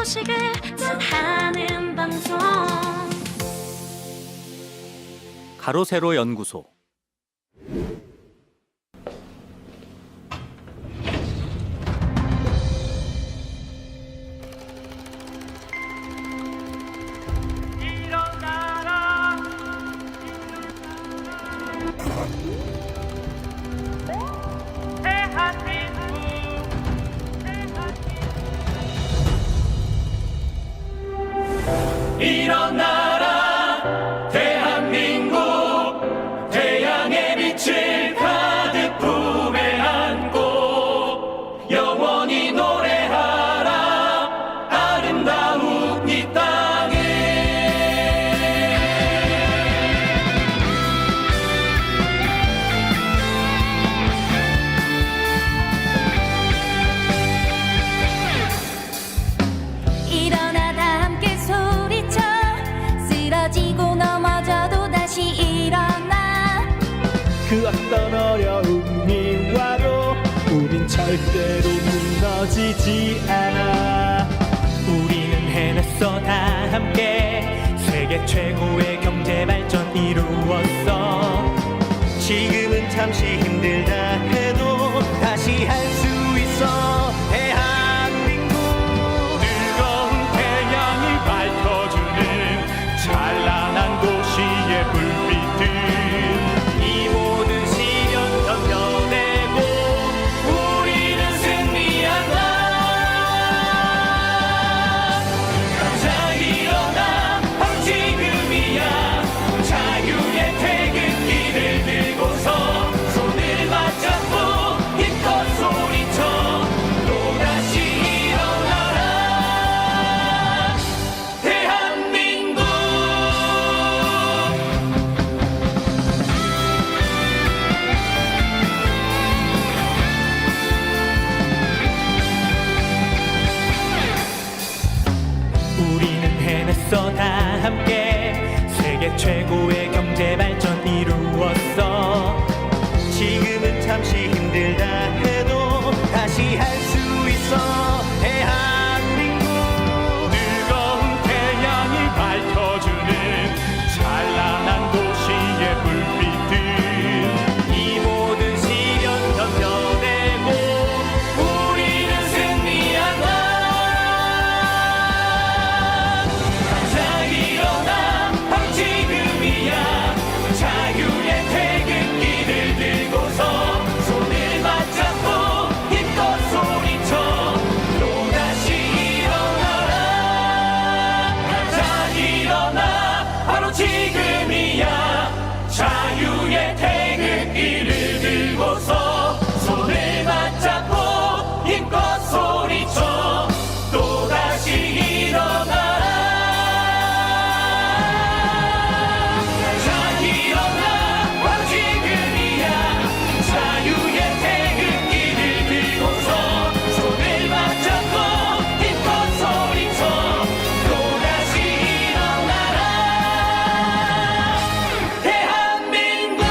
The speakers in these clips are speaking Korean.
소식을 전하는 방송 가로세로 연구소. 일어나라 대한민국, 태양의 빛을 가득 품에 안고 영원히 노래하라 아름다운 이 땅에. 일어나 다 함께 소리쳐 쓰러지고 넘어져도 다시 일어나 그 어떤 어려움이 와도 우린 절대로 무너지지 않아. 우리는 해냈어 다 함께 세계 최고의 경제 발전 이루었어. 지금은 잠시 힘들다 해도 다시 할 수 있어. 대한민국 뜨거운 태양이 밝혀주는 찬란한 도시의 불빛들, 이 모든 시련 견뎌내고 우리는 승리한다. 자 일어나 바로 지금이야. 자유의 태극기를 들고서 손을 맞잡고 힘껏 소리쳐 또다시 일어나라 대한민국. 우리는 해냈어 다 함께 세계 최고의 경제 발전 이루었어. 지금은 잠시 힘들다 해도 다시 할 수 있어. 대한민국 뜨거운 태양이 밝혀주는 찬란한 도시의 불빛들, 이 모든 시련 견뎌내고 우리는 승리한다. 자 일어나 바로 지금이야. 자유의 태극기를 들고서 손을 맞잡고 힘껏 소리쳐 또다시 일어나라. 자 일어나 바로 지금이야. 자유의 태극기를 들고서 손을 맞잡고 힘껏 소리쳐 또다시 일어나라. 자 일어나 바로 지금이야. 자유의 태극기를 들고서 손을 맞잡고 힘껏 소리쳐 또다시 일어나라 대한민국.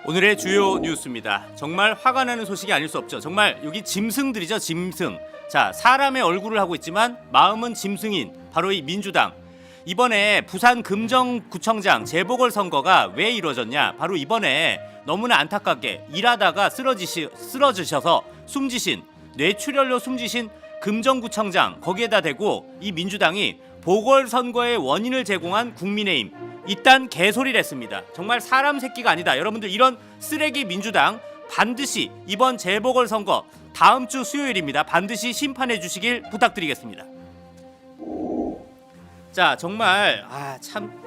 오늘의 주요 뉴스입니다. 정말 화가 나는 소식이 아닐 수 없죠. 정말 여기 짐승들이죠, 짐승. 자, 사람의 얼굴을 하고 있지만 마음은 짐승인 바로 이 민주당. 이번에 부산 금정구청장 재보궐선거가 왜 이루어졌냐? 바로 이번에 너무나 안타깝게 일하다가 쓰러지셔서 숨지신, 뇌출혈로 숨지신 금정구청장, 거기에다 대고 이 민주당이 보궐선거의 원인을 제공한 국민의힘, 이딴 개소리를 했습니다. 정말 사람 새끼가 아니다. 여러분들, 이런 쓰레기 민주당 반드시 이번 재보궐선거 다음 주 수요일입니다. 반드시 심판해 주시길 부탁드리겠습니다. 자, 정말 참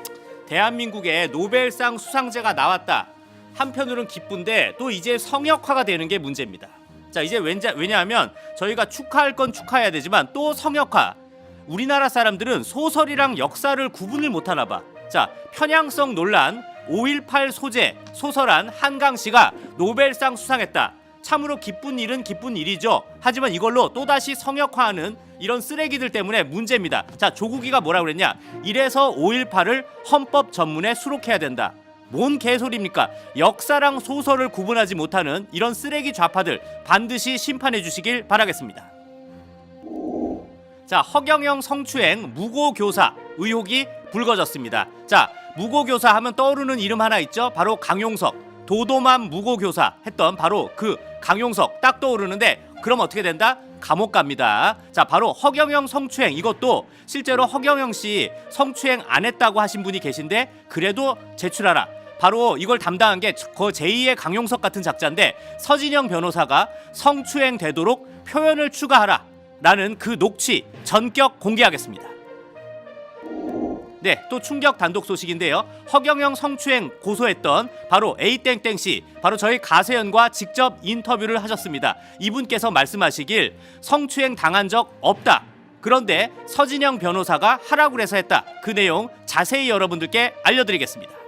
대한민국에 노벨상 수상자가 나왔다. 한편으로는 기쁜데 또 이제 성역화가 되는 게 문제입니다. 자, 이제 왜냐하면 저희가 축하할 건 축하해야 되지만 또 성역화. 우리나라 사람들은 소설이랑 역사를 구분을 못하나 봐. 자, 편향성 논란 5.18 소재 소설한 한강 씨가 노벨상 수상했다. 참으로 기쁜 일은 기쁜 일이죠. 하지만 이걸로 또다시 성역화하는 이런 쓰레기들 때문에 문제입니다. 자, 조국이가 뭐라고 그랬냐? 이래서 5.18을 헌법 전문에 수록해야 된다. 뭔 개소리입니까? 역사랑 소설을 구분하지 못하는 이런 쓰레기 좌파들 반드시 심판해 주시길 바라겠습니다. 자, 허경영 성추행 무고교사 의혹이 불거졌습니다. 자, 무고교사 하면 떠오르는 이름 하나 있죠? 바로 강용석. 도도맘 무고교사 했던 바로 그 강용석 딱 떠오르는데 그럼 어떻게 된다? 감옥 갑니다. 자, 바로 허경영 성추행 이것도 실제로 허경영 씨 성추행 안 했다고 하신 분이 계신데 그래도 제출하라. 바로 이걸 담당한 게 제2의 강용석 같은 작자인데 서진영 변호사가 성추행 되도록 표현을 추가하라 라는 그 녹취 전격 공개하겠습니다. 네, 또 충격 단독 소식인데요. 허경영 성추행 고소했던 바로 A땡땡씨, 바로 저희 가세연과 직접 인터뷰를 하셨습니다. 이분께서 말씀하시길 성추행 당한 적 없다. 그런데 서진영 변호사가 하라고 해서 했다. 그 내용 자세히 여러분들께 알려드리겠습니다.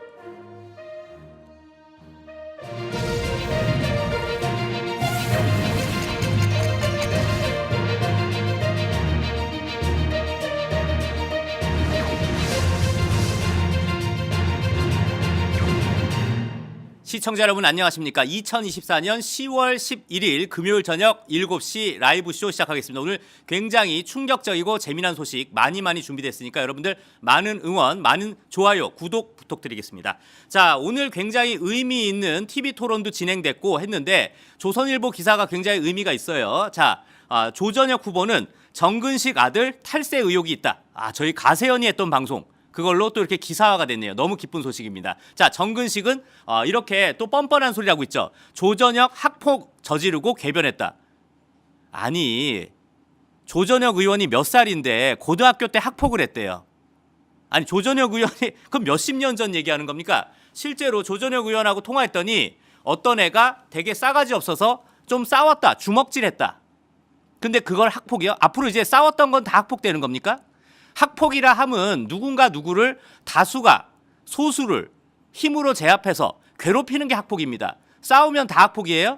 시청자 여러분 안녕하십니까? 2024년 10월 11일 금요일 저녁 7시 라이브 쇼 시작하겠습니다. 오늘 굉장히 충격적이고 재미난 소식 많이 준비됐으니까 여러분들 많은 응원, 많은 좋아요, 구독 부탁드리겠습니다. 자, 오늘 굉장히 의미 있는 TV 토론도 진행됐고 했는데 조선일보 기사가 굉장히 의미가 있어요. 자, 조전혁 후보는 정근식 아들 탈세 의혹이 있다. 저희 가세연이 했던 방송 그걸로 또 이렇게 기사화가 됐네요. 너무 기쁜 소식입니다. 자, 정근식은 이렇게 또 뻔뻔한 소리를 하고 있죠. 조전혁 학폭 저지르고 개변했다. 아니, 조전혁 의원이 몇 살인데 고등학교 때 학폭을 했대요. 아니, 조전혁 의원이 그럼 몇십 년 전 얘기하는 겁니까? 실제로 조전혁 의원하고 통화했더니 어떤 애가 되게 싸가지 없어서 좀 싸웠다. 주먹질했다. 근데 그걸 학폭이요? 앞으로 이제 싸웠던 건 다 학폭되는 겁니까? 학폭이라 함은 누군가 누구를 다수가 소수를 힘으로 제압해서 괴롭히는 게 학폭입니다. 싸우면 다 학폭이에요?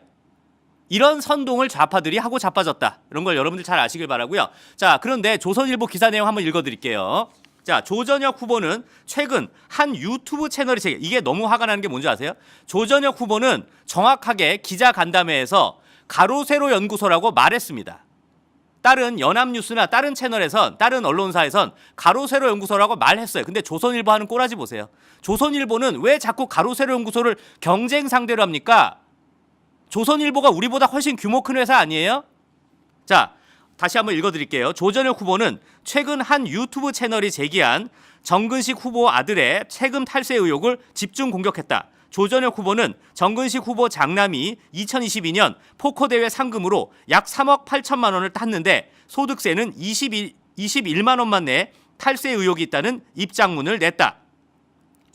이런 선동을 좌파들이 하고 자빠졌다. 이런 걸 여러분들 잘 아시길 바라고요. 자, 그런데 조선일보 기사 내용 한번 읽어드릴게요. 자, 조전혁 후보는 최근 한 유튜브 채널이 이게 너무 화가 나는 게 뭔지 아세요? 조전혁 후보는 정확하게 기자 간담회에서 가로세로 연구소라고 말했습니다. 다른 연합뉴스나 다른 채널에선 다른 언론사에선 가로세로 연구소라고 말했어요. 근데 조선일보 하는 꼬라지 보세요. 조선일보는 왜 자꾸 가로세로 연구소를 경쟁 상대로 합니까? 조선일보가 우리보다 훨씬 규모 큰 회사 아니에요? 자, 다시 한번 읽어드릴게요. 조전혁 후보는 최근 한 유튜브 채널이 제기한 정근식 후보 아들의 세금 탈세 의혹을 집중 공격했다. 조전혁 후보는 정근식 후보 장남이 2022년 포커대회 상금으로 약 3억 8천만 원을 땄는데 소득세는 21만 원만 내 탈세 의혹이 있다는 입장문을 냈다.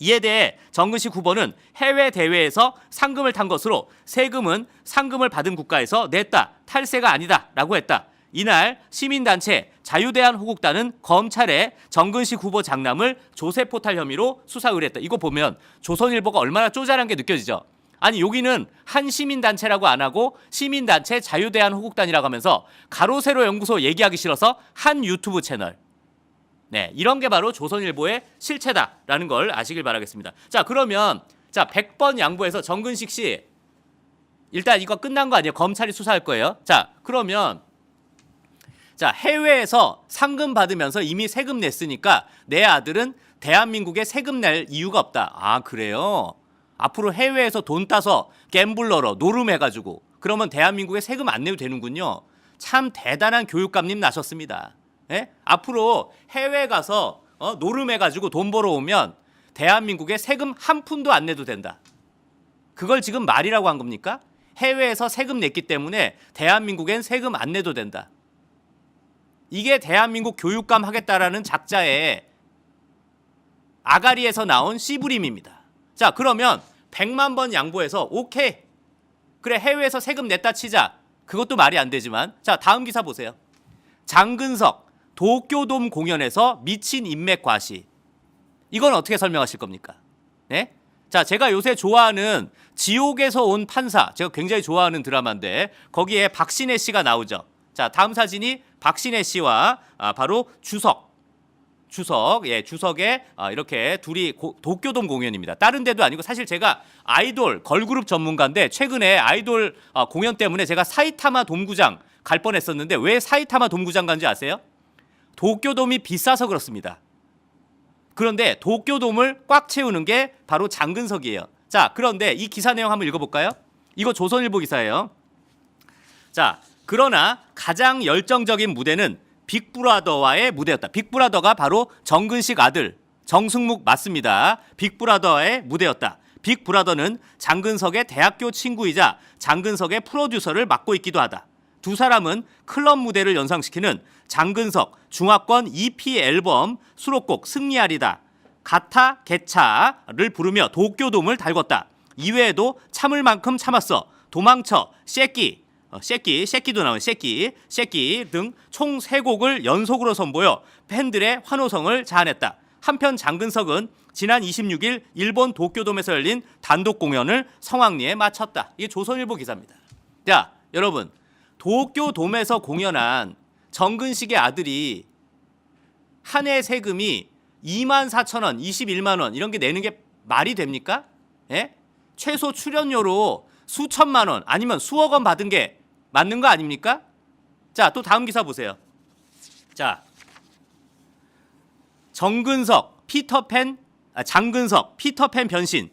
이에 대해 정근식 후보는 해외 대회에서 상금을 탄 것으로 세금은 상금을 받은 국가에서 냈다. 탈세가 아니다. 라고 했다. 이날 시민단체 자유대한호국단은 검찰에 정근식 후보 장남을 조세포탈 혐의로 수사 의뢰했다. 이거 보면 조선일보가 얼마나 쪼잔한 게 느껴지죠. 아니, 여기는 한 시민단체라고 안 하고 시민단체 자유대한호국단이라고 하면서 가로세로 연구소 얘기하기 싫어서 한 유튜브 채널. 네, 이런 게 바로 조선일보의 실체다라는 걸 아시길 바라겠습니다. 자, 그러면 100번 양보해서 정근식 씨 일단 이거 끝난 거 아니에요? 검찰이 수사할 거예요. 자, 그러면 해외에서 상금 받으면서 이미 세금 냈으니까 내 아들은 대한민국에 세금 낼 이유가 없다. 그래요? 앞으로 해외에서 돈 따서 갬블러로 노름해가지고 그러면 대한민국에 세금 안 내도 되는군요. 참 대단한 교육감님 나셨습니다. 예? 앞으로 해외 가서 노름해가지고 돈 벌어오면 대한민국에 세금 한 푼도 안 내도 된다. 그걸 지금 말이라고 한 겁니까? 해외에서 세금 냈기 때문에 대한민국엔 세금 안 내도 된다. 이게 대한민국 교육감 하겠다라는 작자의 아가리에서 나온 씨부림입니다. 자, 그러면 100만 번 양보해서 오케이. 그래, 해외에서 세금 냈다 치자. 그것도 말이 안 되지만. 자, 다음 기사 보세요. 장근석 도쿄돔 공연에서 미친 인맥 과시. 이건 어떻게 설명하실 겁니까? 네? 자, 제가 요새 좋아하는 지옥에서 온 판사, 제가 굉장히 좋아하는 드라마인데 거기에 박신혜 씨가 나오죠. 자, 다음 사진이 박신혜 씨와 바로 주석에 이렇게 둘이 도쿄돔 공연입니다. 다른 데도 아니고 사실 제가 아이돌 걸그룹 전문가인데 최근에 아이돌 공연 때문에 제가 사이타마 돔구장 갈 뻔했었는데 왜 사이타마 돔구장 간지 아세요? 도쿄돔이 비싸서 그렇습니다. 그런데 도쿄돔을 꽉 채우는 게 바로 장근석이에요. 자, 그런데 이 기사 내용 한번 읽어볼까요? 이거 조선일보 기사예요. 자, 그러나 가장 열정적인 무대는 빅브라더와의 무대였다. 빅브라더가 바로 정근식 아들 정승묵 맞습니다. 빅브라더와의 무대였다. 빅브라더는 장근석의 대학교 친구이자 장근석의 프로듀서를 맡고 있기도 하다. 두 사람은 클럽 무대를 연상시키는 장근석 중화권 EP 앨범 수록곡 승리하리다, 가타 개차를 부르며 도쿄돔을 달궜다. 이외에도 참을 만큼 참았어, 도망쳐, 새끼도 나온 새끼 등 총 3곡을 연속으로 선보여 팬들의 환호성을 자아냈다. 한편 장근석은 지난 26일 일본 도쿄돔에서 열린 단독 공연을 성황리에 마쳤다. 이게 조선일보 기사입니다. 자, 여러분, 도쿄돔에서 공연한 정근식의 아들이 한 해 세금이 24,000원, 21만 원 이런 게 내는 게 말이 됩니까? 예? 최소 출연료로 수천만 원 아니면 수억 원 받은 게 맞는 거 아닙니까? 자, 또 다음 기사 보세요. 자, 장근석 피터팬 변신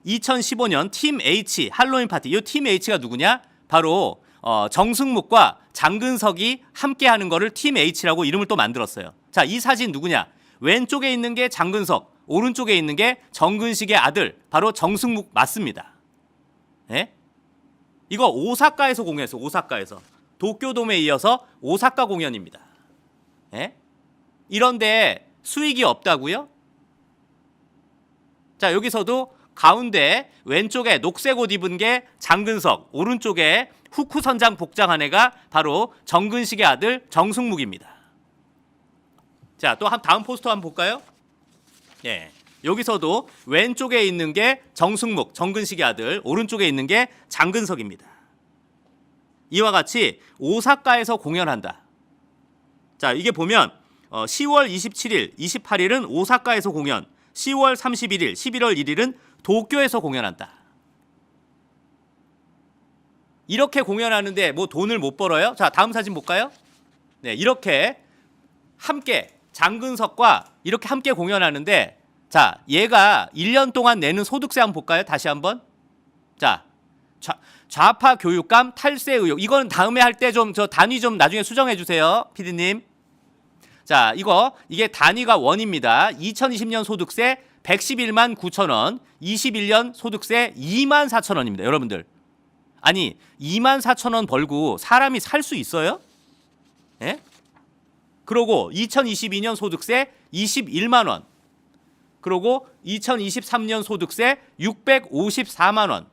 2015년 팀 H 할로윈 파티. 이 팀 H가 누구냐? 바로 정승묵과 장근석이 함께 하는 거를 팀 H라고 이름을 또 만들었어요. 자, 이 사진 누구냐? 왼쪽에 있는 게 장근석, 오른쪽에 있는 게 정근식의 아들, 바로 정승묵 맞습니다. 예? 이거 오사카에서 공연했어. 오사카에서. 도쿄돔에 이어서 오사카 공연입니다. 예? 이런데 수익이 없다고요? 자, 여기서도 가운데 왼쪽에 녹색 옷 입은 게 장근석, 오른쪽에 후쿠 선장 복장한 애가 바로 정근식의 아들 정승묵입니다. 자, 또 다음 포스터 한번 볼까요? 예. 여기서도 왼쪽에 있는 게 정승묵, 정근식의 아들, 오른쪽에 있는 게 장근석입니다. 이와 같이 오사카에서 공연한다. 자, 이게 보면 10월 27일, 28일은 오사카에서 공연, 10월 31일, 11월 1일은 도쿄에서 공연한다. 이렇게 공연하는데 뭐 돈을 못 벌어요? 자, 다음 사진 볼까요? 네, 이렇게 함께 장근석과 이렇게 함께 공연하는데, 자, 얘가 1년 동안 내는 소득세 한번 볼까요? 다시 한번. 자, 좌파 교육감 탈세 의혹. 이건 다음에 할 때 좀 저 단위 좀 나중에 수정해 주세요, PD님. 자, 이게 단위가 원입니다. 2020년 소득세 111만 9천 원, 21년 소득세 2만 4천 원입니다. 여러분들. 아니, 2만 4천 원 벌고 사람이 살 수 있어요? 예? 그러고 2022년 소득세 21만 원. 그리고 2023년 소득세 654만 원.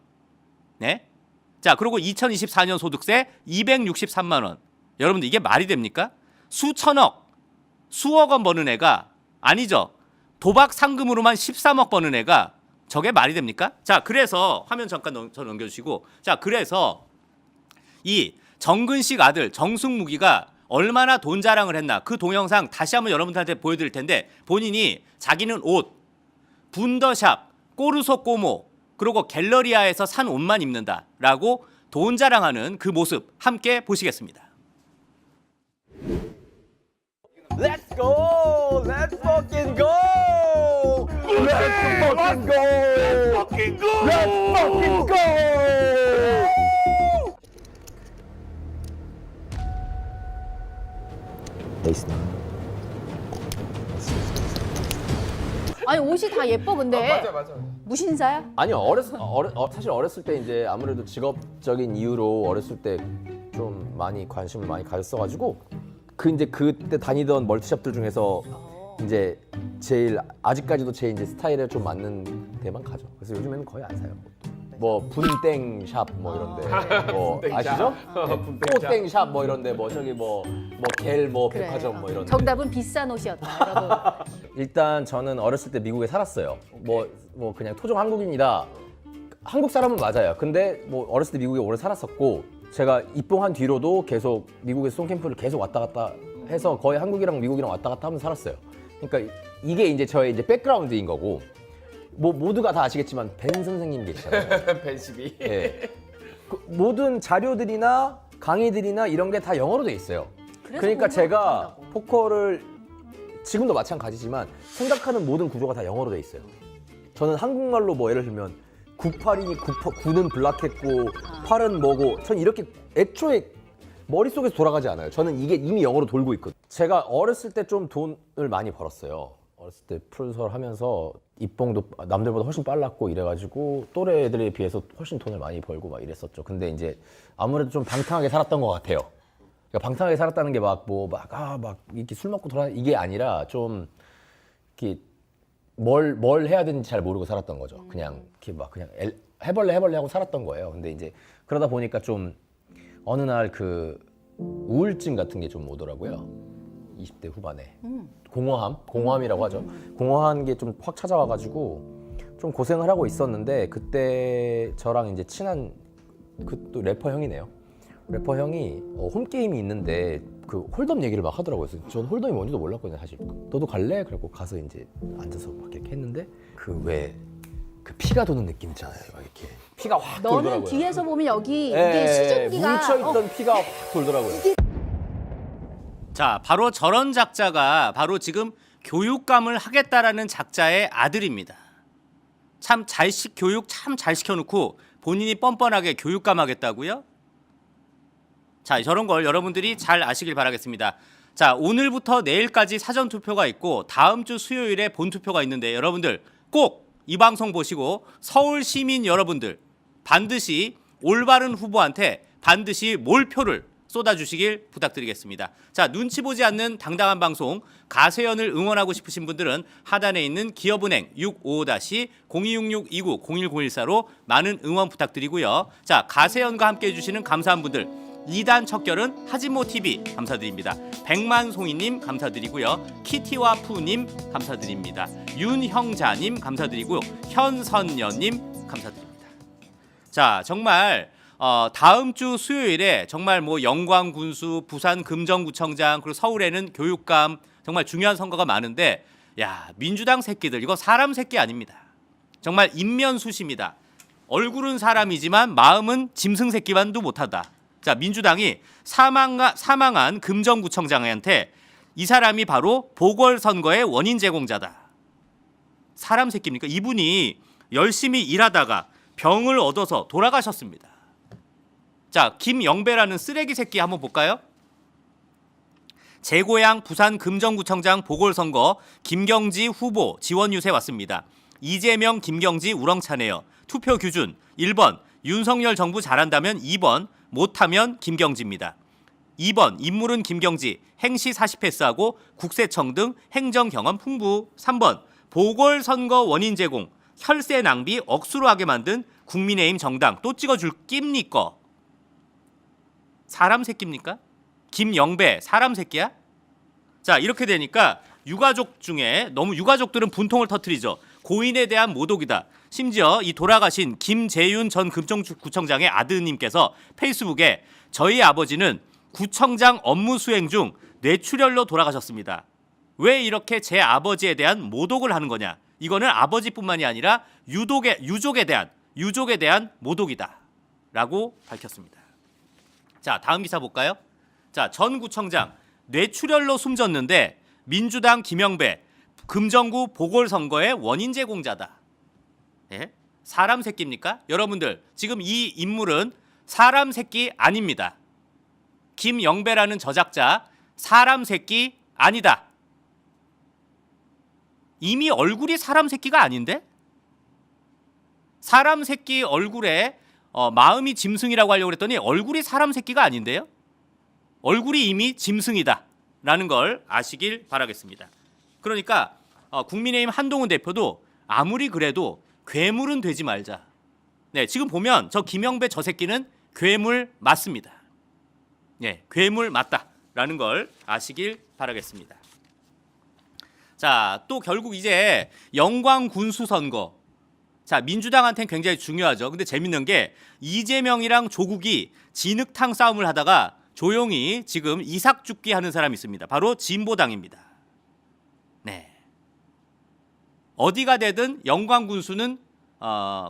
네? 자, 그리고 2024년 소득세 263만 원. 여러분들 이게 말이 됩니까? 수천억, 수억 원 버는 애가, 아니죠. 도박 상금으로만 13억 버는 애가 저게 말이 됩니까? 자, 그래서 화면 잠깐 넘겨주시고, 자, 그래서 이 정근식 아들 정승묵이가 얼마나 돈 자랑을 했나, 그 동영상 다시 한번 여러분들한테 보여드릴 텐데, 본인이 자기는 옷, 분더샵, 꼬르소 꼬모, 그리고 갤러리아에서 산 옷만 입는다라고 돈 자랑하는 그 모습 함께 보시겠습니다. Let's go! Let's fucking go! Let's fucking go! Let's fucking go! Let's fucking go! 아니 옷이 다 예뻐 근데. 맞아. 무신사야? 아니요, 사실 어렸을 때 이제 아무래도 직업적인 이유로 어렸을 때 좀 많이 관심을 많이 가졌어가지고 이제 그때 다니던 멀티숍들 중에서 이제 제일 아직까지도 제 이제 스타일에 좀 맞는 데만 가죠. 그래서 요즘에는 거의 안 사요. 뭐 분땡샵 뭐 이런데 뭐 아시죠? 꽃땡샵 뭐 이런데 뭐 저기 뭐겔 뭐 그래. 백화점 뭐 이런데. 정답은 비싼 옷이었다, 여러분. 일단 저는 어렸을 때 미국에 살았어요. 뭐 그냥 토종 한국인이다. 한국 사람은 맞아요. 근데 뭐 어렸을 때 미국에 오래 살았었고 제가 입봉한 뒤로도 계속 미국에서 송캠프를 계속 왔다 갔다 해서 거의 한국이랑 미국이랑 왔다 갔다 하면서 살았어요. 그러니까 이게 이제 저의 이제 백그라운드인 거고 뭐 모두가 다 아시겠지만 벤 선생님 계시잖아요. 벤시비. 예. 그 모든 자료들이나 강의들이나 이런 게 다 영어로 돼 있어요. 그러니까 제가 포커를 지금도 마찬가지지만 생각하는 모든 구조가 다 영어로 돼 있어요. 저는 한국말로 뭐 예를 들면 98이니 9는 블락했고 8은 뭐고 전 이렇게 애초에 머릿속에서 돌아가지 않아요. 저는 이게 이미 영어로 돌고 있거든요. 제가 어렸을 때 좀 돈을 많이 벌었어요. 어렸을 때 프로듀서를 하면서 입봉도 남들보다 훨씬 빨랐고 이래가지고 또래 애들에 비해서 훨씬 돈을 많이 벌고 막 이랬었죠. 근데 이제 아무래도 좀 방탕하게 살았던 것 같아요. 그러니까 방탕하게 살았다는 게 막 이렇게 술 먹고 돌아 이게 아니라 좀 이렇게 뭘 해야 되는지 잘 모르고 살았던 거죠. 그냥 이렇게 막 그냥 해벌레 하고 살았던 거예요. 근데 이제 그러다 보니까 좀 어느 날 그 우울증 같은 게 좀 오더라고요. 20대 후반에. 공허함이라고 하죠. 공허한 게 좀 확 찾아와가지고 좀 고생을 하고 있었는데 그때 저랑 이제 친한 그 또 래퍼 형이네요. 래퍼 형이 홈게임이 있는데 그 홀덤 얘기를 막 하더라고요. 그래서 전 홀덤이 뭔지도 몰랐거든요, 사실. 너도 갈래? 그래고 가서 이제 앉아서 막 이렇게 했는데 그 피가 도는 느낌 있잖아요. 막 이렇게 피가 확 너는 돌더라고요. 뒤에서 보면 여기 이게 예, 수증기가 뭉쳐있던 피가 확 돌더라고요. 자, 바로 저런 작자가 바로 지금 교육감을 하겠다라는 작자의 아들입니다. 참 교육 참 잘 시켜놓고 본인이 뻔뻔하게 교육감 하겠다고요? 자, 저런 걸 여러분들이 잘 아시길 바라겠습니다. 자, 오늘부터 내일까지 사전투표가 있고 다음 주 수요일에 본투표가 있는데 여러분들 꼭 이 방송 보시고 서울 시민 여러분들 반드시 올바른 후보한테 반드시 몰표를 쏟아주시길 부탁드리겠습니다. 자, 눈치 보지 않는 당당한 방송 가세연을 응원하고 싶으신 분들은 하단에 있는 기업은행 655-026629-0104로 많은 응원 부탁드리고요. 자, 가세연과 함께 해주시는 감사한 분들 2단 척결은 하지모TV 감사드립니다. 백만송이님 감사드리고요. 키티와 푸님 감사드립니다. 윤형자님 감사드리고요. 현선녀님 감사드립니다. 자, 정말 다음 주 수요일에 정말 뭐 영광군수, 부산 금정구청장 그리고 서울에는 교육감 정말 중요한 선거가 많은데 야, 민주당 새끼들 이거 사람 새끼 아닙니다. 정말 인면수시입니다. 얼굴은 사람이지만 마음은 짐승 새끼만도 못하다. 자, 민주당이 사망한 금정구청장한테 이 사람이 바로 보궐선거의 원인 제공자다. 사람 새끼입니까? 이분이 열심히 일하다가 병을 얻어서 돌아가셨습니다. 자, 김영배라는 쓰레기 새끼 한번 볼까요? 제 고향 부산 금정구청장 보궐선거 김경지 후보 지원 유세 왔습니다. 이재명, 김경지 우렁차네요. 투표 기준 1번 윤석열 정부 잘한다면 2번 못하면 김경지입니다. 2번 인물은 김경지, 행시 40패스하고 국세청 등 행정 경험 풍부. 3번 보궐선거 원인 제공, 혈세 낭비 억수로 하게 만든 국민의힘 정당 또 찍어줄 깁니까? 사람 새끼입니까? 김영배 사람 새끼야? 자, 이렇게 되니까 유가족 중에 너무 유가족들은 분통을 터뜨리죠. 고인에 대한 모독이다. 심지어 이 돌아가신 김재윤 전 금정구청장의 아드님께서 페이스북에 저희 아버지는 구청장 업무 수행 중 뇌출혈로 돌아가셨습니다. 왜 이렇게 제 아버지에 대한 모독을 하는 거냐? 이거는 아버지뿐만이 아니라 유족에 대한 모독이다. 라고 밝혔습니다. 자, 다음 기사 볼까요? 자, 전 구청장 뇌출혈로 숨졌는데 민주당 김영배 금정구 보궐선거의 원인 제공자다. 예? 사람 새끼입니까? 여러분들 지금 이 인물은 사람 새끼 아닙니다. 김영배라는 저작자 사람 새끼 아니다. 이미 얼굴이 사람 새끼가 아닌데? 사람 새끼 얼굴에 마음이 짐승이라고 하려고 그랬더니 얼굴이 사람 새끼가 아닌데요. 얼굴이 이미 짐승이다라는 걸 아시길 바라겠습니다. 그러니까 국민의힘 한동훈 대표도 아무리 그래도 괴물은 되지 말자. 네, 지금 보면 저 김영배 저 새끼는 괴물 맞습니다. 네, 괴물 맞다라는 걸 아시길 바라겠습니다. 자, 또 결국 이제 영광 군수 선거. 자, 민주당한테는 굉장히 중요하죠. 근데 재밌는 게 이재명이랑 조국이 진흙탕 싸움을 하다가 조용히 지금 이삭 죽기 하는 사람이 있습니다. 바로 진보당입니다. 네. 어디가 되든 영광 군수는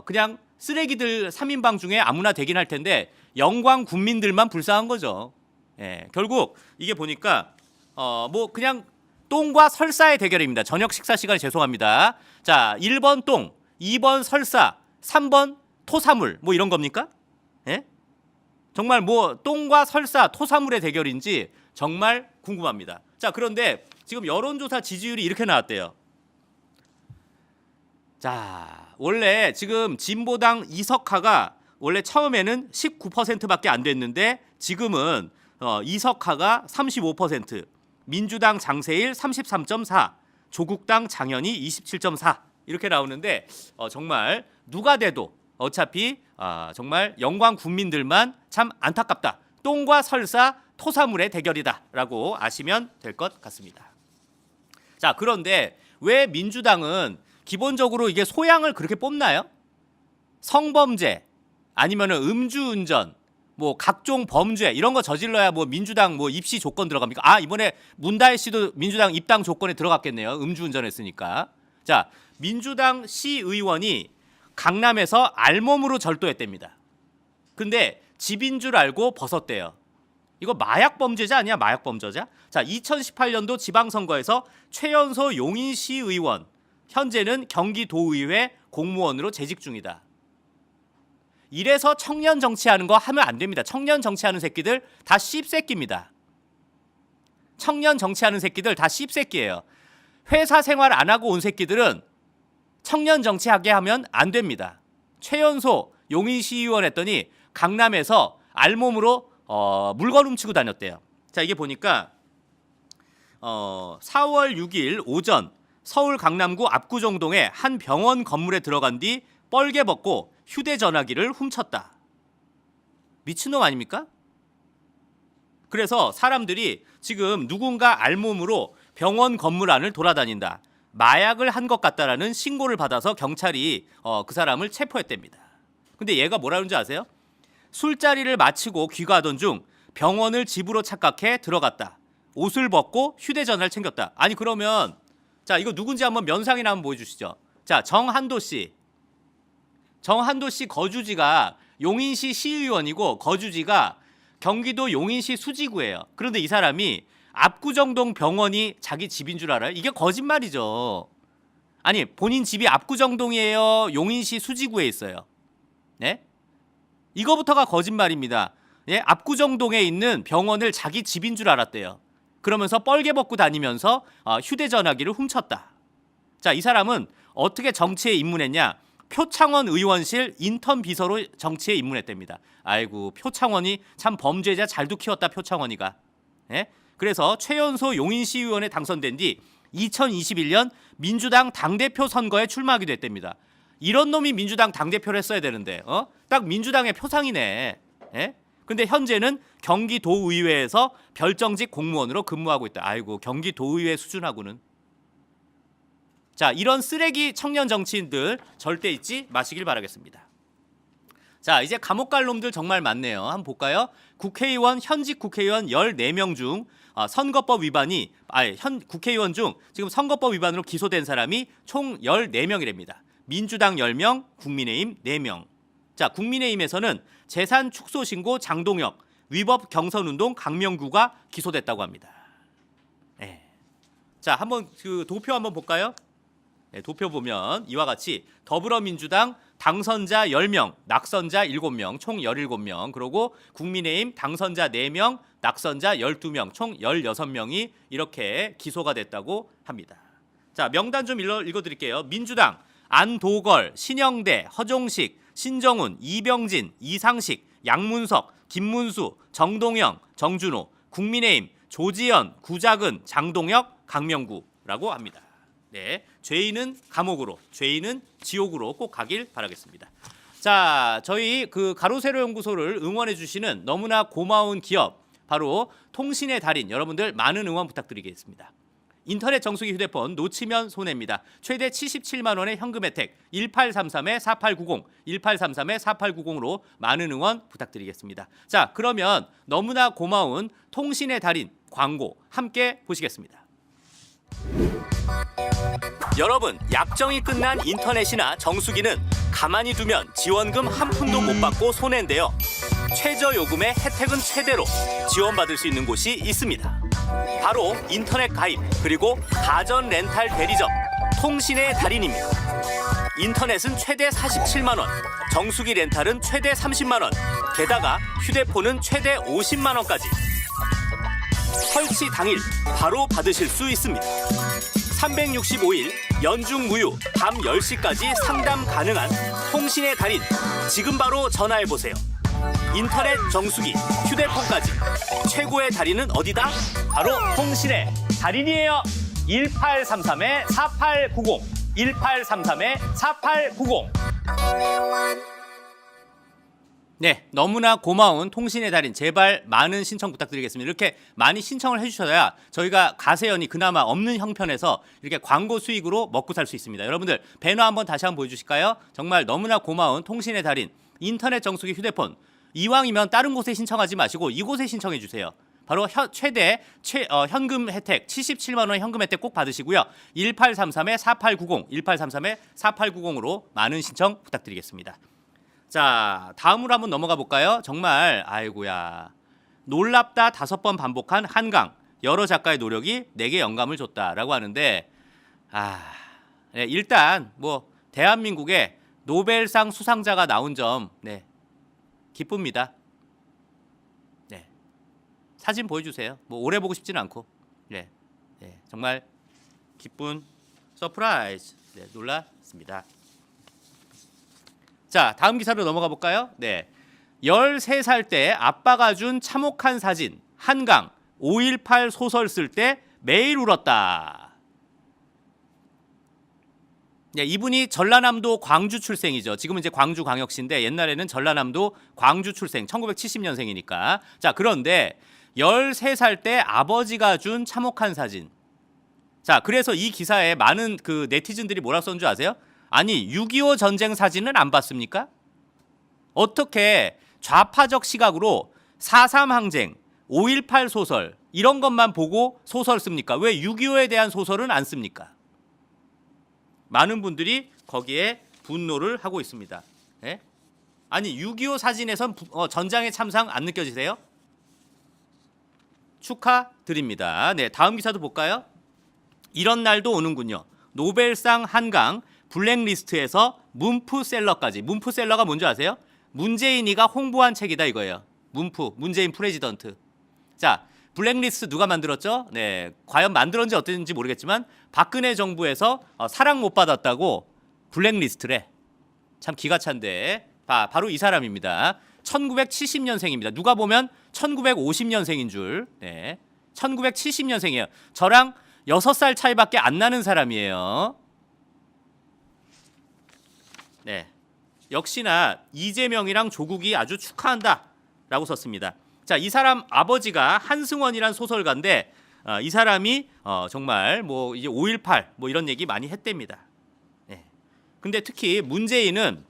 그냥 쓰레기들 3인방 중에 아무나 되긴 할 텐데 영광 국민들만 불쌍한 거죠. 예, 결국 이게 보니까 뭐 그냥 똥과 설사의 대결입니다. 저녁 식사 시간에 죄송합니다. 자, 1번 똥, 2번 설사, 3번 토사물 뭐 이런 겁니까? 예? 정말 뭐 똥과 설사, 토사물의 대결인지 정말 궁금합니다. 자, 그런데 지금 여론조사 지지율이 이렇게 나왔대요. 자, 원래 지금 진보당 이석하가 원래 처음에는 19%밖에 안 됐는데 지금은 이석하가 35%, 민주당 장세일 33.4, 조국당 장현희 27.4 이렇게 나오는데 정말 누가 돼도 어차피 정말 영광 국민들만 참 안타깝다. 똥과 설사 토사물의 대결이다라고 아시면 될 것 같습니다. 자, 그런데 왜 민주당은 기본적으로 이게 소양을 그렇게 뽑나요? 성범죄 아니면은 음주운전 뭐 각종 범죄 이런 거 저질러야 뭐 민주당 뭐 입시 조건 들어갑니까? 아, 이번에 문다혜 씨도 민주당 입당 조건에 들어갔겠네요. 음주운전 했으니까. 자, 민주당 시의원이 강남에서 알몸으로 절도했답니다. 근데 집인 줄 알고 벗었대요. 이거 마약 범죄자 아니야? 마약 범죄자? 자, 2018년도 지방선거에서 최연소 용인시의원 현재는 경기도의회 공무원으로 재직 중이다. 이래서 청년 정치하는 거 하면 안 됩니다. 청년 정치하는 새끼들 다 씹새끼입니다. 청년 정치하는 새끼들 다 씹새끼예요. 회사 생활 안 하고 온 새끼들은 청년 정치하게 하면 안 됩니다. 최연소 용인시의원 했더니 강남에서 알몸으로 물건 훔치고 다녔대요. 자, 이게 보니까 4월 6일 오전 서울 강남구 압구정동의 한 병원 건물에 들어간 뒤 뻘개 벗고 휴대전화기를 훔쳤다. 미친놈 아닙니까? 그래서 사람들이 지금 누군가 알몸으로 병원 건물 안을 돌아다닌다. 마약을 한 것 같다라는 신고를 받아서 경찰이 그 사람을 체포했답니다. 근데 얘가 뭐라는 줄 아세요? 술자리를 마치고 귀가하던 중 병원을 집으로 착각해 들어갔다. 옷을 벗고 휴대전화를 챙겼다. 아니 그러면 자, 이거 누군지 한번 면상이나 한번 보여주시죠. 자, 정한도 씨 거주지가 용인시 시의원이고 거주지가 경기도 용인시 수지구예요. 그런데 이 사람이 압구정동 병원이 자기 집인 줄 알아요? 이게 거짓말이죠. 아니, 본인 집이 압구정동이에요? 용인시 수지구에 있어요? 네? 이거부터가 거짓말입니다. 예? 압구정동에 있는 병원을 자기 집인 줄 알았대요. 그러면서 뻘개 벗고 다니면서 휴대전화기를 훔쳤다. 자, 이 사람은 어떻게 정치에 입문했냐? 표창원 의원실 인턴 비서로 정치에 입문했답니다. 아이고, 표창원이 참 범죄자 잘도 키웠다, 표창원이가. 예? 그래서 최연소 용인시의원에 당선된 뒤 2021년 민주당 당대표 선거에 출마하기도 했답니다. 이런 놈이 민주당 당대표를 했어야 되는데 딱 민주당의 표상이네. 예? 근데 현재는 경기도의회에서 별정직 공무원으로 근무하고 있다. 아이고, 경기도의회 수준하고는. 자, 이런 쓰레기 청년 정치인들 절대 잊지 마시길 바라겠습니다. 자, 이제 감옥 갈 놈들 정말 많네요. 한번 볼까요? 국회의원, 현직 국회의원 14명 중 선거법 위반이 국회의원 중 지금 선거법 위반으로 기소된 사람이 총 14명이랍니다. 민주당 10명, 국민의힘 4명. 자, 국민의힘에서는 재산 축소 신고 장동혁, 위법 경선운동 강명구가 기소됐다고 합니다. 네. 자, 한번 그 도표 한번 볼까요? 네, 도표 보면 이와 같이 더불어민주당 당선자 10명, 낙선자 7명, 총 17명, 그리고 국민의힘 당선자 4명, 낙선자 12명, 총 16명이 이렇게 기소가 됐다고 합니다. 자, 명단 좀 읽어드릴게요. 민주당 안도걸, 신영대, 허종식, 신정훈, 이병진, 이상식, 양문석, 김문수, 정동영, 정준호, 국민의힘, 조지현, 구자근, 장동혁, 강명구라고 합니다. 네, 죄인은 감옥으로, 죄인은 지옥으로 꼭 가길 바라겠습니다. 자, 저희 그 가로세로 연구소를 응원해 주시는 너무나 고마운 기업, 바로 통신의 달인 여러분들 많은 응원 부탁드리겠습니다. 인터넷 정수기 휴대폰 놓치면 손해입니다. 최대 77만 원의 현금 혜택 1833-4890, 1833-4890으로 많은 응원 부탁드리겠습니다. 자, 그러면 너무나 고마운 통신의 달인 광고 함께 보시겠습니다. 여러분, 약정이 끝난 인터넷이나 정수기는 가만히 두면 지원금 한 푼도 못 받고 손해인데요. 최저 요금의 혜택은 최대로 지원받을 수 있는 곳이 있습니다. 바로 인터넷 가입 그리고 가전 렌탈 대리점 통신의 달인입니다. 인터넷은 최대 47만 원, 정수기 렌탈은 최대 30만 원, 게다가 휴대폰은 최대 50만 원까지. 설치 당일 바로 받으실 수 있습니다. 365일 연중 무휴 밤 10시까지 상담 가능한 통신의 달인, 지금 바로 전화해보세요. 인터넷, 정수기, 휴대폰까지 최고의 달인은 어디다? 바로 통신의 달인이에요. 1833-4890, 1833-4890. 네, 너무나 고마운 통신의 달인, 제발 많은 신청 부탁드리겠습니다. 이렇게 많이 신청을 해주셔야 저희가 가세연이 그나마 없는 형편에서 이렇게 광고 수익으로 먹고 살 수 있습니다. 여러분들 배너 한번 다시 한번 보여주실까요? 정말 너무나 고마운 통신의 달인, 인터넷, 정수기, 휴대폰. 이왕이면 다른 곳에 신청하지 마시고 이곳에 신청해 주세요. 바로 최대 현금 혜택 77만 원의 현금 혜택 꼭 받으시고요. 1833-4890, 1833-4890으로 많은 신청 부탁드리겠습니다. 자, 다음으로 한번 넘어가 볼까요? 정말 아이고야, 놀랍다 5번 반복한 한강, 여러 작가의 노력이 내게 영감을 줬다라고 하는데, 네, 일단 뭐 대한민국에 노벨상 수상자가 나온 점, 네, 기쁩니다. 네, 사진 보여주세요. 뭐 오래 보고 싶지는 않고, 네, 네, 정말 기쁜 서프라이즈, 네, 놀랐습니다. 자, 다음 기사로 넘어가 볼까요? 네, 13살 때 아빠가 준 참혹한 사진, 한강, 5.18 소설 쓸 때 매일 울었다. 네, 이분이 전라남도 광주 출생이죠. 지금은 이제 광주광역시인데 옛날에는 전라남도 광주 출생, 1970년생이니까. 자, 그런데 13살 때 아버지가 준 참혹한 사진. 자, 그래서 이 기사에 많은 그 네티즌들이 뭐라고 썼는 줄 아세요? 아니, 6.25 전쟁 사진은 안 봤습니까? 어떻게 좌파적 시각으로 4.3 항쟁, 5.18 소설 이런 것만 보고 소설 씁니까? 왜 6.25에 대한 소설은 안 씁니까? 많은 분들이 거기에 분노를 하고 있습니다. 네? 아니, 6.25 사진에선 전장의 참상 안 느껴지세요? 축하드립니다. 네, 다음 기사도 볼까요? 이런 날도 오는군요. 노벨상 한강, 블랙리스트에서 문프셀러까지. 문프셀러가 뭔지 아세요? 문재인이가 홍보한 책이다 이거예요. 문프, 문재인 프레지던트. 자, 블랙리스트 누가 만들었죠? 네, 과연 만들었는지 어땠는지 모르겠지만 박근혜 정부에서 사랑 못 받았다고 블랙리스트래. 참 기가 찬데. 바로 이 사람입니다. 1970년생입니다. 누가 보면 1950년생인 줄. 네, 1970년생이에요. 저랑 6살 차이밖에 안 나는 사람이에요. 네, 역시나 이재명이랑 조국이 아주 축하한다 라고 썼습니다. 자, 이 사람 아버지가 한승원이란 소설가인데 이 사람이 정말 뭐 이제 5.18 뭐 이런 얘기 많이 했답니다. 네. 근데 특히 문재인은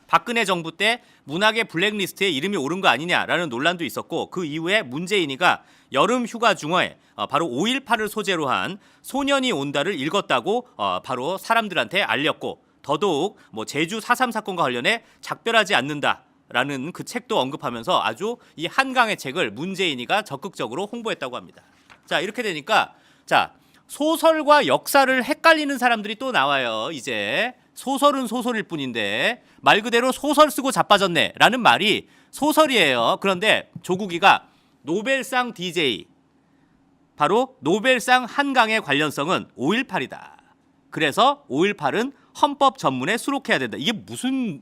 박근혜 정부 때 문학의 블랙리스트에 이름이 오른 거 아니냐라는 논란도 있었고, 그 이후에 문재인이가 여름 휴가 중에 바로 5.18을 소재로 한 소년이 온다를 읽었다고 바로 사람들한테 알렸고, 더더욱 뭐 제주 4.3 사건과 관련해 작별하지 않는다라는 그 책도 언급하면서 아주 이 한강의 책을 문재인이가 적극적으로 홍보했다고 합니다. 자, 이렇게 되니까 자, 소설과 역사를 헷갈리는 사람들이 또 나와요. 이제 소설은 소설일 뿐인데 말 그대로 소설 쓰고 자빠졌네 라는 말이 소설이에요. 그런데 조국이가 노벨상 DJ, 바로 노벨상 한강의 관련성은 5.18이다. 그래서 5.18은 헌법 전문에 수록해야 된다. 이게 무슨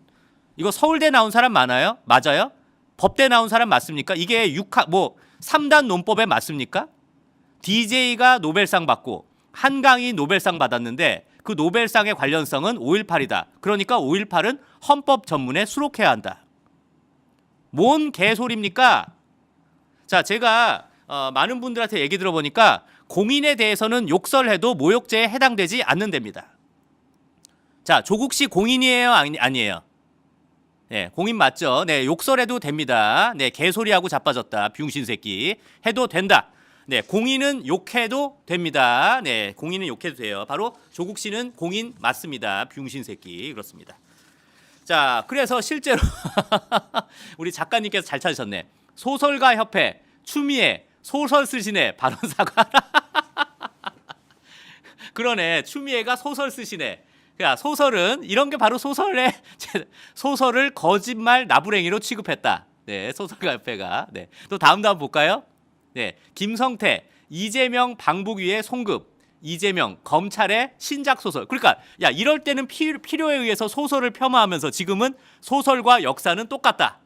이거 서울대 나온 사람 많아요? 맞아요? 법대 나온 사람 맞습니까? 이게 3단 논법에 맞습니까? DJ가 노벨상 받고 한강이 노벨상 받았는데 그 노벨상의 관련성은 5.18이다. 그러니까 5.18은 헌법 전문에 수록해야 한다. 뭔 개소리입니까? 자, 제가 많은 분들한테 얘기 들어보니까 공인에 대해서는 욕설해도 모욕죄에 해당되지 않는답니다. 자, 조국 씨 공인이에요? 아니에요? 네, 공인 맞죠? 네, 욕설해도 됩니다. 네, 개소리하고 자빠졌다. 비용신 새끼. 해도 된다. 네, 공인은 욕해도 됩니다. 네, 공인은 욕해도 돼요. 바로 조국 씨는 공인 맞습니다. 비용신 새끼. 그렇습니다. 자, 그래서 실제로 우리 작가님께서 잘 찾으셨네. 소설가 협회 추미애 소설 쓰시네 발언 사과. 그러네. 추미애가 소설 쓰시네. 그러니까 소설은 이런 게 바로 소설을 거짓말 나부랭이로 취급했다. 네, 소설가 협회가. 네. 또 다음 볼까요? 네, 김성태 이재명 방북위의 송급. 이재명 검찰의 신작 소설. 그러니까 야 이럴 때는 필요에 의해서 소설을 폄하하면서 지금은 소설과 역사는 똑같다.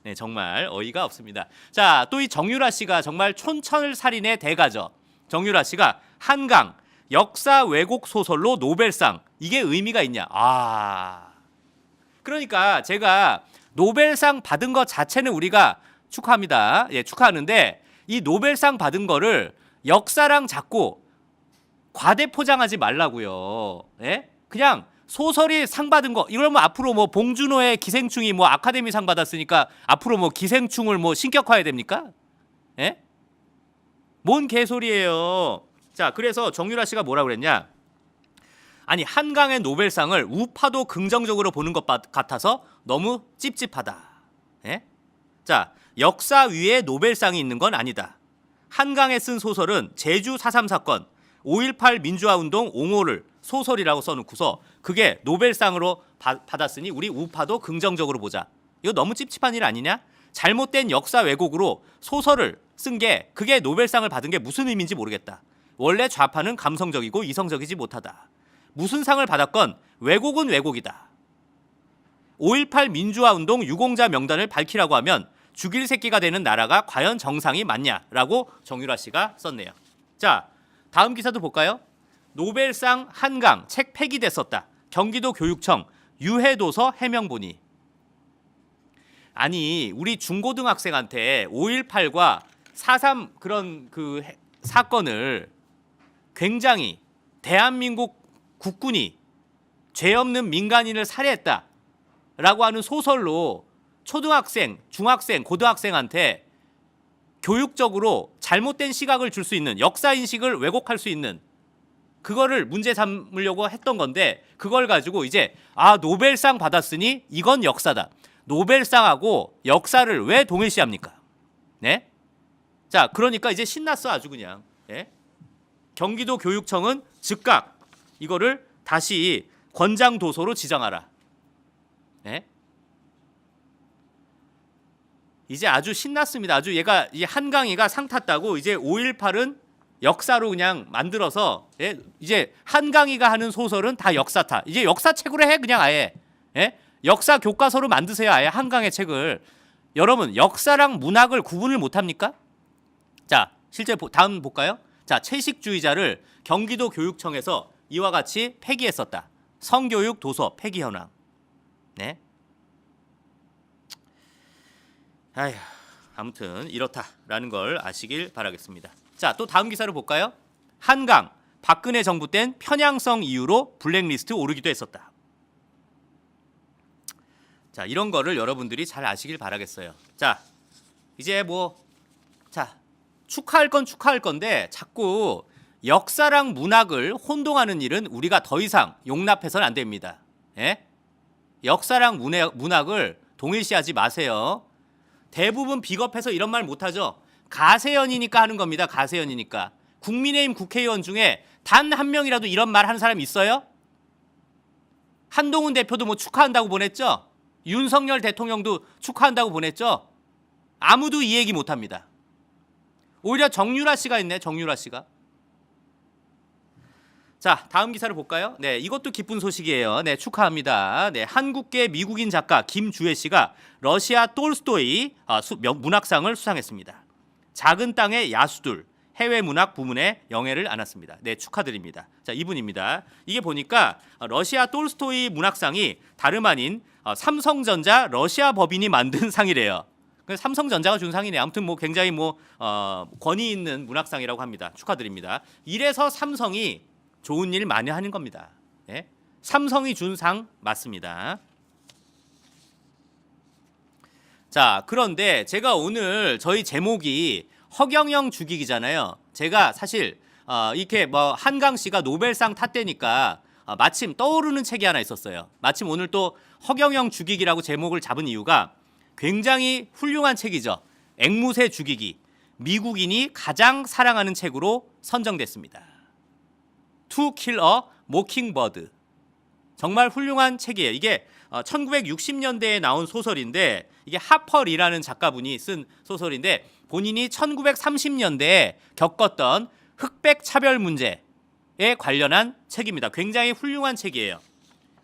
네, 정말 어이가 없습니다. 자, 또 이 정유라 씨가 정말 촌철살인의 대가죠. 정유라 씨가 한강 역사 왜곡 소설로 노벨상. 이게 의미가 있냐? 그러니까 제가 노벨상 받은 것 자체는 우리가 축하합니다. 예, 축하하는데 이 노벨상 받은 거를 역사랑 자꾸 과대 포장하지 말라고요. 예? 그냥 소설이 상 받은 거 이러면 앞으로 뭐 봉준호의 기생충이 뭐 아카데미 상 받았으니까 앞으로 뭐 기생충을 뭐 신격화해야 됩니까? 예? 뭔 개소리예요. 자, 그래서 정유라 씨가 뭐라 그랬냐? 아니 한강의 노벨상을 우파도 긍정적으로 보는 것 같아서 너무 찝찝하다. 예? 자, 역사 위에 노벨상이 있는 건 아니다. 한강에 쓴 소설은 제주 4.3 사건 5.18 민주화운동 옹호를 소설이라고 써놓고서 그게 노벨상으로 받았으니 우리 우파도 긍정적으로 보자. 이거 너무 찝찝한 일 아니냐? 잘못된 역사 왜곡으로 소설을 쓴 게 그게 노벨상을 받은 게 무슨 의미인지 모르겠다. 원래 좌파는 감성적이고 이성적이지 못하다. 무슨 상을 받았건 왜곡은 왜곡이다. 5.18 민주화운동 유공자 명단을 밝히라고 하면 죽일 새끼가 되는 나라가 과연 정상이 맞냐라고 정유라 씨가 썼네요. 자, 다음 기사도 볼까요? 노벨상 한강 책 폐기됐었다. 경기도 교육청 유해도서 해명본이. 아니 우리 중고등학생한테 5.18과 4.3 그런 그 사건을 굉장히 대한민국 국군이 죄 없는 민간인을 살해했다라고 하는 소설로 초등학생, 중학생, 고등학생한테 교육적으로 잘못된 시각을 줄 수 있는 역사인식을 왜곡할 수 있는 그거를 문제 삼으려고 했던 건데 그걸 가지고 이제 노벨상 받았으니 이건 역사다. 노벨상하고 역사를 왜 동일시합니까? 네? 자, 그러니까 이제 신났어 아주 그냥. 예? 경기도 교육청은 즉각 이거를 다시 권장 도서로 지정하라. 네? 이제 아주 신났습니다. 아주 얘가 이 한강이가 상 탔다고 이제 5.18은 역사로 그냥 만들어서 예? 이제 한강이가 하는 소설은 다 역사타. 이제 역사책으로 해 그냥 아예. 예? 역사 교과서로 만드세요 아예 한강의 책을. 여러분 역사랑 문학을 구분을 못합니까? 자, 실제 다음 볼까요? 자, 채식주의자를 경기도 교육청에서 이와 같이 폐기했었다. 성교육 도서 폐기 현황. 네. 아휴, 아무튼 이렇다라는 걸 아시길 바라겠습니다. 자, 또 다음 기사를 볼까요? 한강 박근혜 정부 땐 편향성 이유로 블랙리스트 오르기도 했었다. 자, 이런 거를 여러분들이 잘 아시길 바라겠어요. 자, 이제 축하할 건 축하할 건데 자꾸 역사랑 문학을 혼동하는 일은 우리가 더 이상 용납해서는 안 됩니다. 예? 역사랑 문학을 동일시하지 마세요. 대부분 비겁해서 이런 말 못하죠. 가세연이니까 하는 겁니다. 가세연이니까. 국민의힘 국회의원 중에 단 한 명이라도 이런 말 하는 사람 있어요? 한동훈 대표도 뭐 축하한다고 보냈죠? 윤석열 대통령도 축하한다고 보냈죠? 아무도 이 얘기 못합니다. 오히려 정유라 씨가 있네. 정유라 씨가. 자, 다음 기사를 볼까요? 네, 이것도 기쁜 소식이에요. 네, 축하합니다. 네, 한국계 미국인 작가 김주혜 씨가 러시아 톨스토이 문학상을 수상했습니다. 작은 땅의 야수들 해외 문학 부문에 영예를 안았습니다. 네, 축하드립니다. 자, 이분입니다. 이게 보니까 러시아 톨스토이 문학상이 다름 아닌 삼성전자 러시아 법인이 만든 상이래요. 삼성전자가 준 상이네. 아무튼 뭐 굉장히 뭐 권위 있는 문학상이라고 합니다. 축하드립니다. 이래서 삼성이 좋은 일 많이 하는 겁니다. 네? 삼성이 준 상 맞습니다. 자, 그런데 제가 오늘 저희 제목이 허경영 죽이기잖아요. 제가 사실 이렇게 뭐 한강 씨가 노벨상 탔대니까 마침 떠오르는 책이 하나 있었어요. 마침 오늘 또 허경영 죽이기라고 제목을 잡은 이유가 굉장히 훌륭한 책이죠. 앵무새 죽이기. 미국인이 가장 사랑하는 책으로 선정됐습니다. To Kill a Mockingbird. 정말 훌륭한 책이에요. 이게 1960년대에 나온 소설인데 이게 하펄이라는 작가분이 쓴 소설인데 본인이 1930년대에 겪었던 흑백 차별 문제에 관련한 책입니다. 굉장히 훌륭한 책이에요.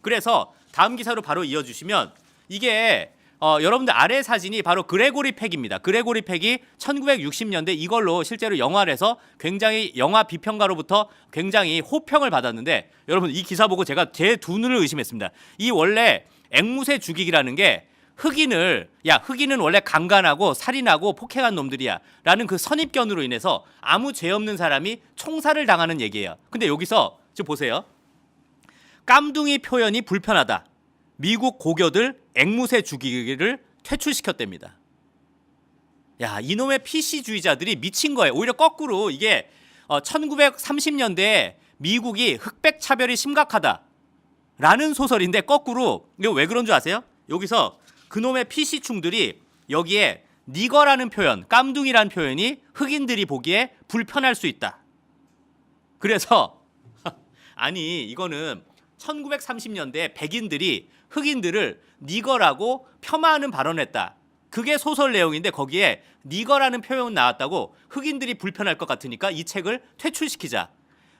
그래서 다음 기사로 바로 이어주시면 이게 여러분들 아래 사진이 바로 그레고리 팩입니다. 그레고리 팩이 1960년대 이걸로 실제로 영화를 해서 굉장히 영화 비평가로부터 굉장히 호평을 받았는데 여러분 이 기사 보고 제가 제 두 눈을 의심했습니다. 이 원래 앵무새 죽이기라는 게 흑인은 원래 강간하고 살인하고 폭행한 놈들이야 라는 그 선입견으로 인해서 아무 죄 없는 사람이 총살을 당하는 얘기예요. 근데 여기서 지금 보세요. 깜둥이 표현이 불편하다. 미국 고교들 앵무새 죽이기를 퇴출시켰답니다. 야, 이놈의 PC주의자들이 미친 거예요. 오히려 거꾸로 이게 1930년대에 미국이 흑백 차별이 심각하다라는 소설인데 거꾸로 이거 왜 그런 줄 아세요? 여기서 그놈의 PC충들이 여기에 니거라는 표현, 깜둥이라는 표현이 흑인들이 보기에 불편할 수 있다. 그래서 아니 이거는 1930년대 백인들이 흑인들을 니거라고 폄하하는 발언을 했다. 그게 소설 내용인데 거기에 니거라는 표현 나왔다고 흑인들이 불편할 것 같으니까 이 책을 퇴출시키자.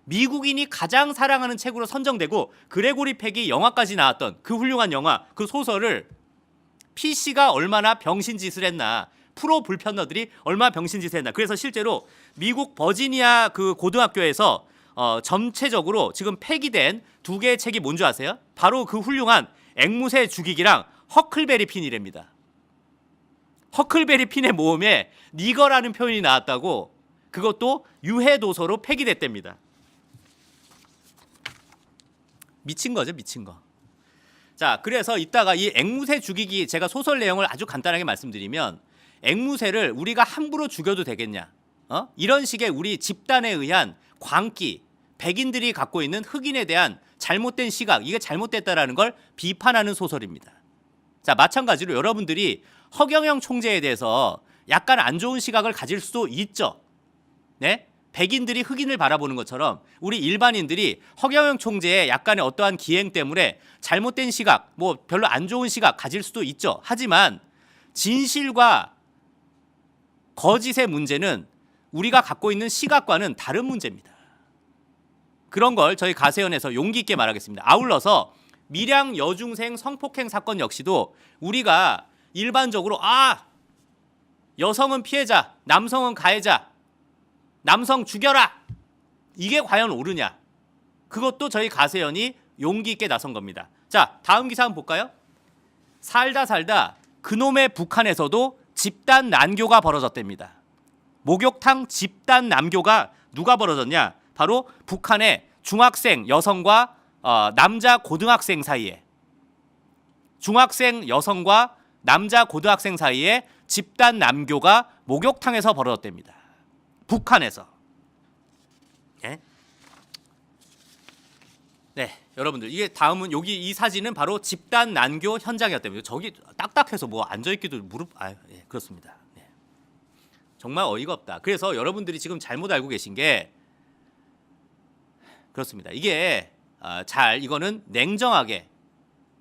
미국인이 가장 사랑하는 책으로 선정되고 그레고리 팩이 영화까지 나왔던 그 훌륭한 영화, 그 소설을 PC가 얼마나 병신짓을 했나. 프로 불편러들이 얼마나 병신짓을 했나. 그래서 실제로 미국 버지니아 그 고등학교에서 전체적으로 지금 폐기된 두 개의 책이 뭔지 아세요? 바로 그 훌륭한 앵무새 죽이기랑 허클베리 핀이랍니다. 허클베리 핀의 모음에 니거라는 표현이 나왔다고 그것도 유해 도서로 폐기됐답니다. 미친 거죠, 미친 거. 자, 그래서 이따가 이 앵무새 죽이기 제가 소설 내용을 아주 간단하게 말씀드리면 앵무새를 우리가 함부로 죽여도 되겠냐? 이런 식의 우리 집단에 의한 광기, 백인들이 갖고 있는 흑인에 대한 잘못된 시각, 이게 잘못됐다라는 걸 비판하는 소설입니다. 자, 마찬가지로 여러분들이 허경영 총재에 대해서 약간 안 좋은 시각을 가질 수도 있죠. 네? 백인들이 흑인을 바라보는 것처럼 우리 일반인들이 허경영 총재의 약간의 어떠한 기행 때문에 잘못된 시각, 뭐 별로 안 좋은 시각 가질 수도 있죠. 하지만 진실과 거짓의 문제는 우리가 갖고 있는 시각과는 다른 문제입니다. 그런 걸 저희 가세연에서 용기 있게 말하겠습니다. 아울러서 밀양 여중생 성폭행 사건 역시도 우리가 일반적으로 여성은 피해자, 남성은 가해자, 남성 죽여라. 이게 과연 옳으냐? 그것도 저희 가세연이 용기 있게 나선 겁니다. 자, 다음 기사 한번 볼까요? 살다 그놈의 북한에서도 집단 난교가 벌어졌답니다. 목욕탕 집단 난교가 누가 벌어졌냐? 바로 북한의 중학생 여성과 남자 고등학생 사이에 중학생 여성과 남자 고등학생 사이에 집단 난교가 목욕탕에서 벌어졌답니다. 북한에서. 네, 여러분들 이게 다음은 여기 이 사진은 바로 집단 난교 현장이었답니다. 저기 딱딱해서 뭐 앉아있기도 그렇습니다. 네. 정말 어이가 없다. 그래서 여러분들이 지금 잘못 알고 계신 게 그렇습니다. 이게 이거는 냉정하게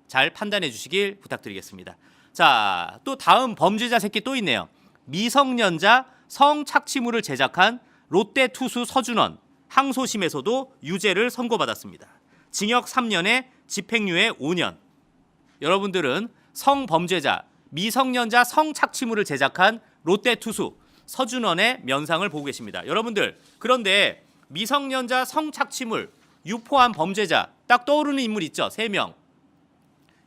잘 판단해 주시길 부탁드리겠습니다. 자, 또 다음 범죄자 새끼 또 있네요. 미성년자 성착취물을 제작한 롯데 투수 서준원 항소심에서도 유죄를 선고받았습니다. 징역 3년에 집행유예 5년. 여러분들은 성범죄자, 미성년자 성착취물을 제작한 롯데투수 서준원의 면상을 보고 계십니다. 여러분들, 그런데 미성년자 성착취물 유포한 범죄자 딱 떠오르는 인물 있죠? 3명.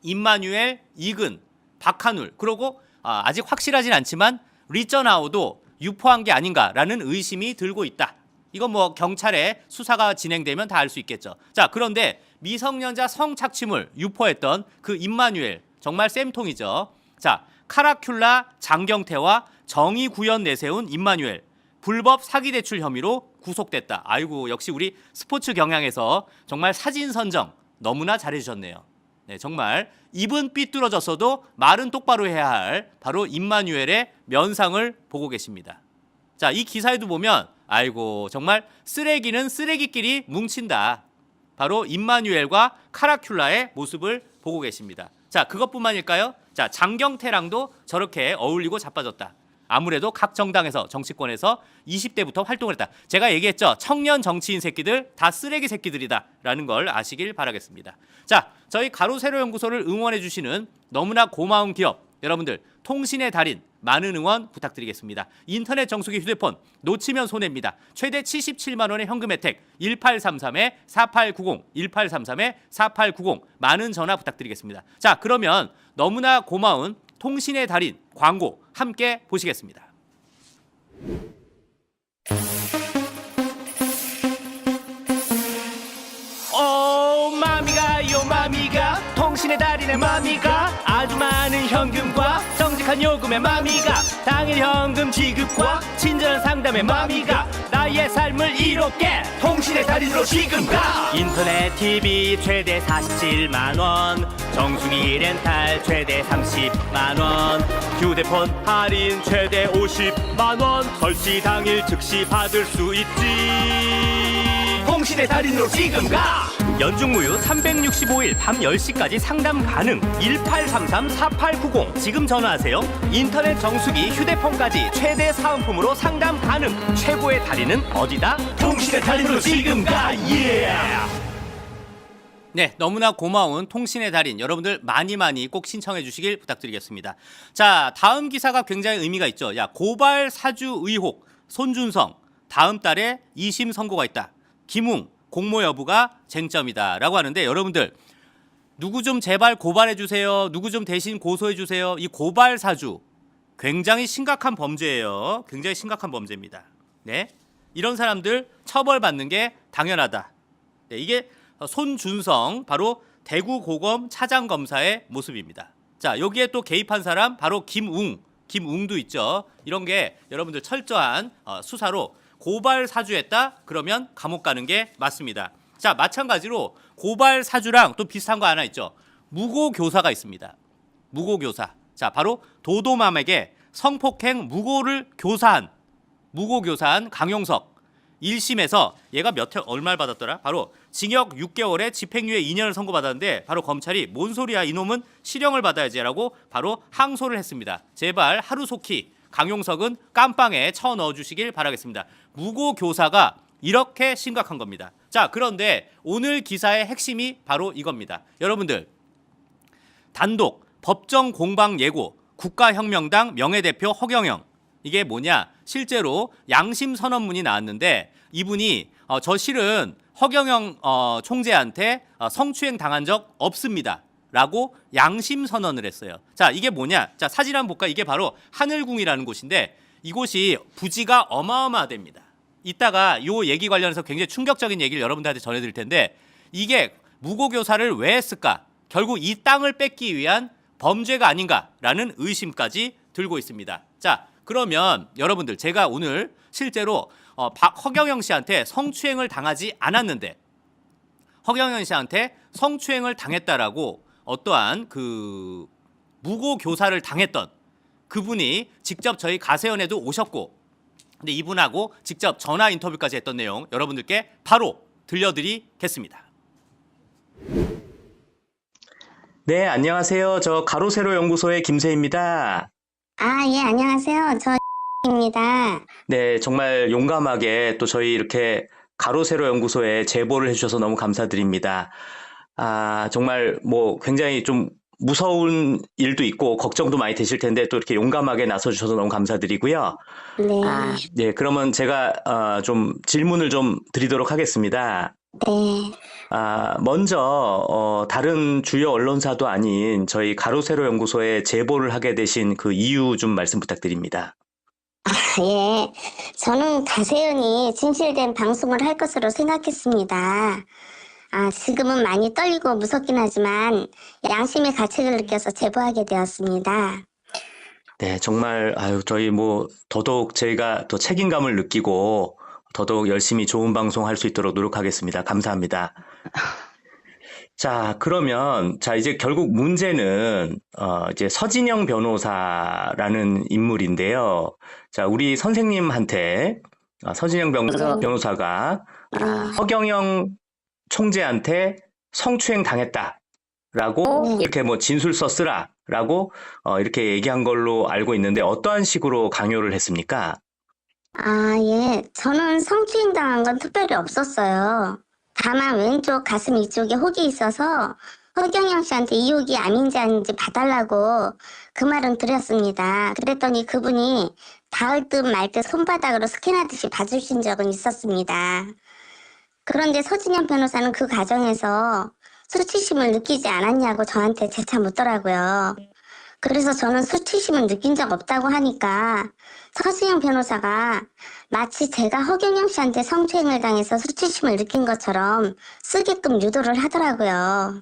임마누엘, 이근, 박한울, 그리고 아직 확실하진 않지만 리쩌나오도 유포한 게 아닌가라는 의심이 들고 있다. 이건 뭐 경찰의 수사가 진행되면 다 알 수 있겠죠. 자, 그런데 미성년자 성착취물 유포했던 그 임마누엘, 정말 쌤통이죠. 자, 카라큘라 장경태와 정의구현 내세운 임마누엘, 불법 사기대출 혐의로 구속됐다. 아이고, 역시 우리 스포츠 경향에서 정말 사진 선정 너무나 잘해주셨네요. 네, 정말 입은 삐뚤어졌어도 말은 똑바로 해야 할 바로 임마누엘의 면상을 보고 계십니다. 자, 이 기사에도 보면 아이고, 정말 쓰레기는 쓰레기끼리 뭉친다. 바로 임마누엘과 카라큘라의 모습을 보고 계십니다. 자, 그것뿐만일까요? 자, 장경태랑도 저렇게 어울리고 자빠졌다. 아무래도 각 정당에서 정치권에서 20대부터 활동을 했다. 제가 얘기했죠. 청년 정치인 새끼들 다 쓰레기 새끼들이다 라는 걸 아시길 바라겠습니다. 자, 저희 가로세로 연구소를 응원해 주시는 너무나 고마운 기업 여러분들, 통신의 달인 많은 응원 부탁드리겠습니다. 인터넷 정수기 휴대폰 놓치면 손해입니다. 최대 77만 원의 현금 혜택 1833-4890 1833-4890 많은 전화 부탁드리겠습니다. 자, 그러면 너무나 고마운 통신의 달인 광고 함께 보시겠습니다. 오 마미가요 마미가 통신의 달인의 마미가 아주 많은 현금과 정직한 요금의 마미가 당일 현금 지급과 친절한 상담의 마미가 나의 삶을 이롭게 통신의 달인으로 지금 가. 인터넷 TV 최대 47만원, 정수기 렌탈 최대 30만원, 휴대폰 할인 최대 50만원, 설치 당일 즉시 받을 수 있지. 통신의 달인으로 지금 가. 연중무휴 365일 밤 10시까지 상담 가능. 1833-4890 지금 전화하세요. 인터넷 정수기 휴대폰까지 최대 사은품으로 상담 가능. 최고의 달인은 어디다? 통신의 달인으로 지금 가. 네, 너무나 고마운 통신의 달인 여러분들 많이 꼭 신청해 주시길 부탁드리겠습니다. 자, 다음 기사가 굉장히 의미가 있죠. 야, 고발 사주 의혹 손준성 다음 달에 2심 선고가 있다. 김웅 공모 여부가 쟁점이다 라고 하는데, 여러분들 누구 좀 제발 고발해 주세요. 누구 좀 대신 고소해 주세요. 이 고발 사주 굉장히 심각한 범죄예요. 굉장히 심각한 범죄입니다. 네, 이런 사람들 처벌받는 게 당연하다. 네, 이게 손준성 바로 대구고검 차장검사의 모습입니다. 자, 여기에 또 개입한 사람 바로 김웅도 있죠. 이런 게 여러분들 철저한 수사로 고발 사주했다 그러면 감옥 가는 게 맞습니다. 자, 마찬가지로 고발 사주랑 또 비슷한 거 하나 있죠. 무고교사가 있습니다. 무고교사. 자, 바로 도도맘에게 성폭행 무고를 교사한 무고교사한 강용석 1심에서 얘가 얼마를 받았더라? 바로 징역 6개월에 집행유예 2년을 선고받았는데, 바로 검찰이 뭔 소리야 이놈은 실형을 받아야지라고 바로 항소를 했습니다. 제발 하루속히 강용석은 깜빵에 쳐넣어 주시길 바라겠습니다. 무고교사가 이렇게 심각한 겁니다. 자, 그런데 오늘 기사의 핵심이 바로 이겁니다. 여러분들, 단독 법정 공방 예고 국가혁명당 명예대표 허경영, 이게 뭐냐? 실제로 양심 선언문이 나왔는데, 이분이 저 실은 허경영 총재한테 성추행 당한 적 없습니다 라고 양심 선언을 했어요. 자, 이게 뭐냐? 자, 사진 한번 볼까? 이게 바로 하늘궁이라는 곳인데, 이곳이 부지가 어마어마합니다. 이따가 요 얘기 관련해서 굉장히 충격적인 얘기를 여러분들한테 전해드릴 텐데, 이게 무고교사를 왜 했을까? 결국 이 땅을 뺏기 위한 범죄가 아닌가라는 의심까지 들고 있습니다. 자, 그러면 여러분들, 제가 오늘 실제로 허경영 씨한테 성추행을 당하지 않았는데 허경영 씨한테 성추행을 당했다라고 어떠한 그 무고교사를 당했던 그분이 직접 저희 가세연에도 오셨고, 근데 이분하고 직접 전화 인터뷰까지 했던 내용 여러분들께 바로 들려드리겠습니다. 네, 안녕하세요. 저 가로세로 연구소의 김세입니다. 아, 예, 안녕하세요. 저 입니다. 네, 정말 용감하게 또 저희 이렇게 가로세로 연구소에 제보를 해주셔서 너무 감사드립니다. 정말 뭐 굉장히 좀 무서운 일도 있고 걱정도 많이 되실 텐데 또 이렇게 용감하게 나서주셔서 너무 감사드리고요. 네. 네, 그러면 제가 좀 질문을 좀 드리도록 하겠습니다. 네. 먼저 다른 주요 언론사도 아닌 저희 가로세로 연구소에 제보를 하게 되신 그 이유 좀 말씀 부탁드립니다. 예. 저는 가세연이 진실된 방송을 할 것으로 생각했습니다. 지금은 많이 떨리고 무섭긴 하지만 양심의 가책을 느껴서 제보하게 되었습니다. 네, 정말 저희 뭐 더더욱 저희가 더 책임감을 느끼고 더더욱 열심히 좋은 방송 할 수 있도록 노력하겠습니다. 감사합니다. 자, 그러면 이제 결국 문제는 이제 서진영 변호사라는 인물인데요. 자, 우리 선생님한테 서진영 변호사가 허경영 총재한테 성추행 당했다라고 이렇게 뭐 진술서 쓰라라고 이렇게 얘기한 걸로 알고 있는데 어떠한 식으로 강요를 했습니까? 예. 저는 성추행 당한 건 특별히 없었어요. 다만 왼쪽 가슴 이쪽에 혹이 있어서 허경영 씨한테 이 혹이 암인지 아닌지 봐달라고 그 말은 드렸습니다. 그랬더니 그분이 닿을 듯 말 듯 손바닥으로 스캔하듯이 봐주신 적은 있었습니다. 그런데 서진영 변호사는 그 과정에서 수치심을 느끼지 않았냐고 저한테 재차 묻더라고요. 그래서 저는 수치심을 느낀 적 없다고 하니까 서진영 변호사가 마치 제가 허경영 씨한테 성추행을 당해서 수치심을 느낀 것처럼 쓰게끔 유도를 하더라고요.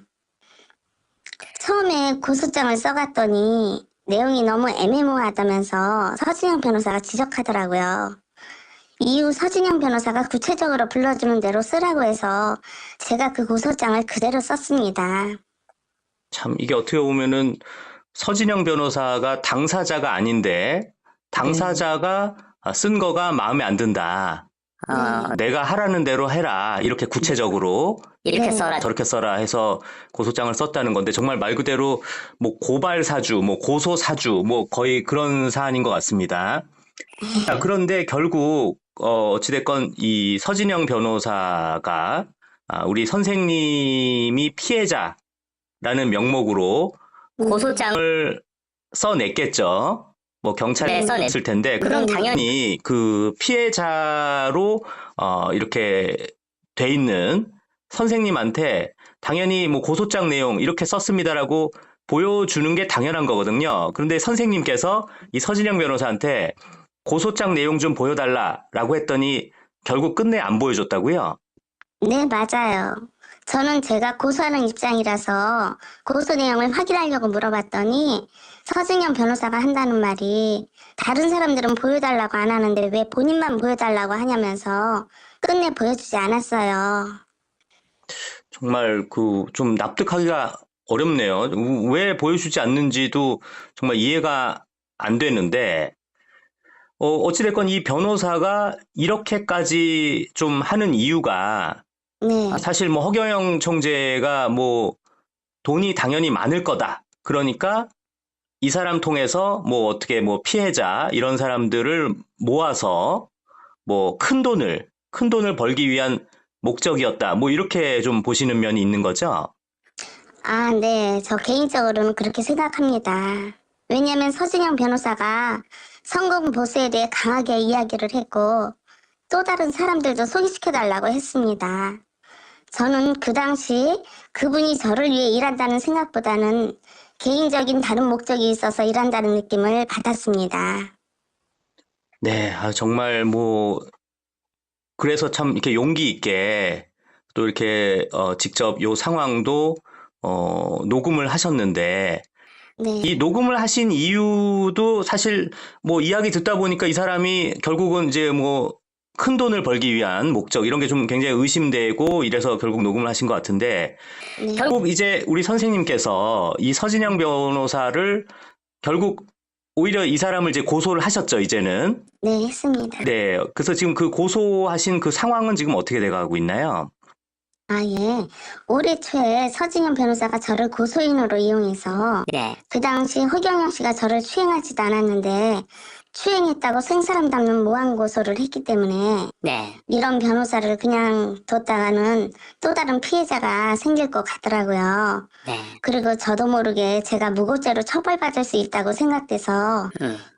처음에 고소장을 써갔더니 내용이 너무 애매모호하다면서 서진영 변호사가 지적하더라고요. 이후 서진영 변호사가 구체적으로 불러주는 대로 쓰라고 해서 제가 그 고소장을 그대로 썼습니다. 참 이게 어떻게 보면은 서진영 변호사가 당사자가 아닌데 당사자가 쓴 거가 마음에 안 든다. 내가 하라는 대로 해라. 이렇게 구체적으로 이렇게 써라. 저렇게 써라 해서 고소장을 썼다는 건데 정말 말 그대로 뭐 고발 사주, 뭐 고소 사주, 뭐 거의 그런 사안인 것 같습니다. 자, 그런데 결국 어찌됐건 이 서진영 변호사가 우리 선생님이 피해자라는 명목으로 고소장을 써냈겠죠. 뭐 경찰에 썼을 텐데 그럼 당연히 그 피해자로 이렇게 돼 있는 선생님한테 당연히 뭐 고소장 내용 이렇게 썼습니다라고 보여주는 게 당연한 거거든요. 그런데 선생님께서 이 서진영 변호사한테 고소장 내용 좀 보여달라라고 했더니 결국 끝내 안 보여줬다고요? 네, 맞아요. 저는 제가 고소하는 입장이라서 고소 내용을 확인하려고 물어봤더니 서진영 변호사가 한다는 말이 다른 사람들은 보여달라고 안 하는데 왜 본인만 보여달라고 하냐면서 끝내 보여주지 않았어요. 정말 그 좀 납득하기가 어렵네요. 왜 보여주지 않는지도 정말 이해가 안 되는데 어찌됐건 이 변호사가 이렇게까지 좀 하는 이유가 네. 사실 뭐 허경영 총재가 뭐 돈이 당연히 많을 거다. 그러니까 이 사람 통해서 뭐 어떻게 뭐 피해자 이런 사람들을 모아서 뭐 큰 돈을 벌기 위한 목적이었다. 뭐 이렇게 좀 보시는 면이 있는 거죠? 네. 저 개인적으로는 그렇게 생각합니다. 왜냐하면 서진영 변호사가 성공 보수에 대해 강하게 이야기를 했고 또 다른 사람들도 소개시켜달라고 했습니다. 저는 그 당시 그분이 저를 위해 일한다는 생각보다는 개인적인 다른 목적이 있어서 일한다는 느낌을 받았습니다. 네, 정말 뭐 그래서 참 이렇게 용기 있게 또 이렇게 직접 요 상황도 녹음을 하셨는데 네. 이 녹음을 하신 이유도 사실 뭐 이야기 듣다 보니까 이 사람이 결국은 이제 뭐 큰 돈을 벌기 위한 목적 이런 게 좀 굉장히 의심되고 이래서 결국 녹음을 하신 것 같은데 네. 결국 이제 우리 선생님께서 이 서진영 변호사를 결국 오히려 이 사람을 이제 고소를 하셨죠, 이제는. 네, 했습니다. 네. 그래서 지금 그 고소하신 그 상황은 지금 어떻게 돼가고 있나요? 예. 올해 초에 서진영 변호사가 저를 고소인으로 이용해서 그 당시 허경영 씨가 저를 추행하지도 않았는데 추행했다고 생사람 담는 모함 고소를 했기 때문에 네. 이런 변호사를 그냥 뒀다가는 또 다른 피해자가 생길 것 같더라고요. 네. 그리고 저도 모르게 제가 무고죄로 처벌받을 수 있다고 생각돼서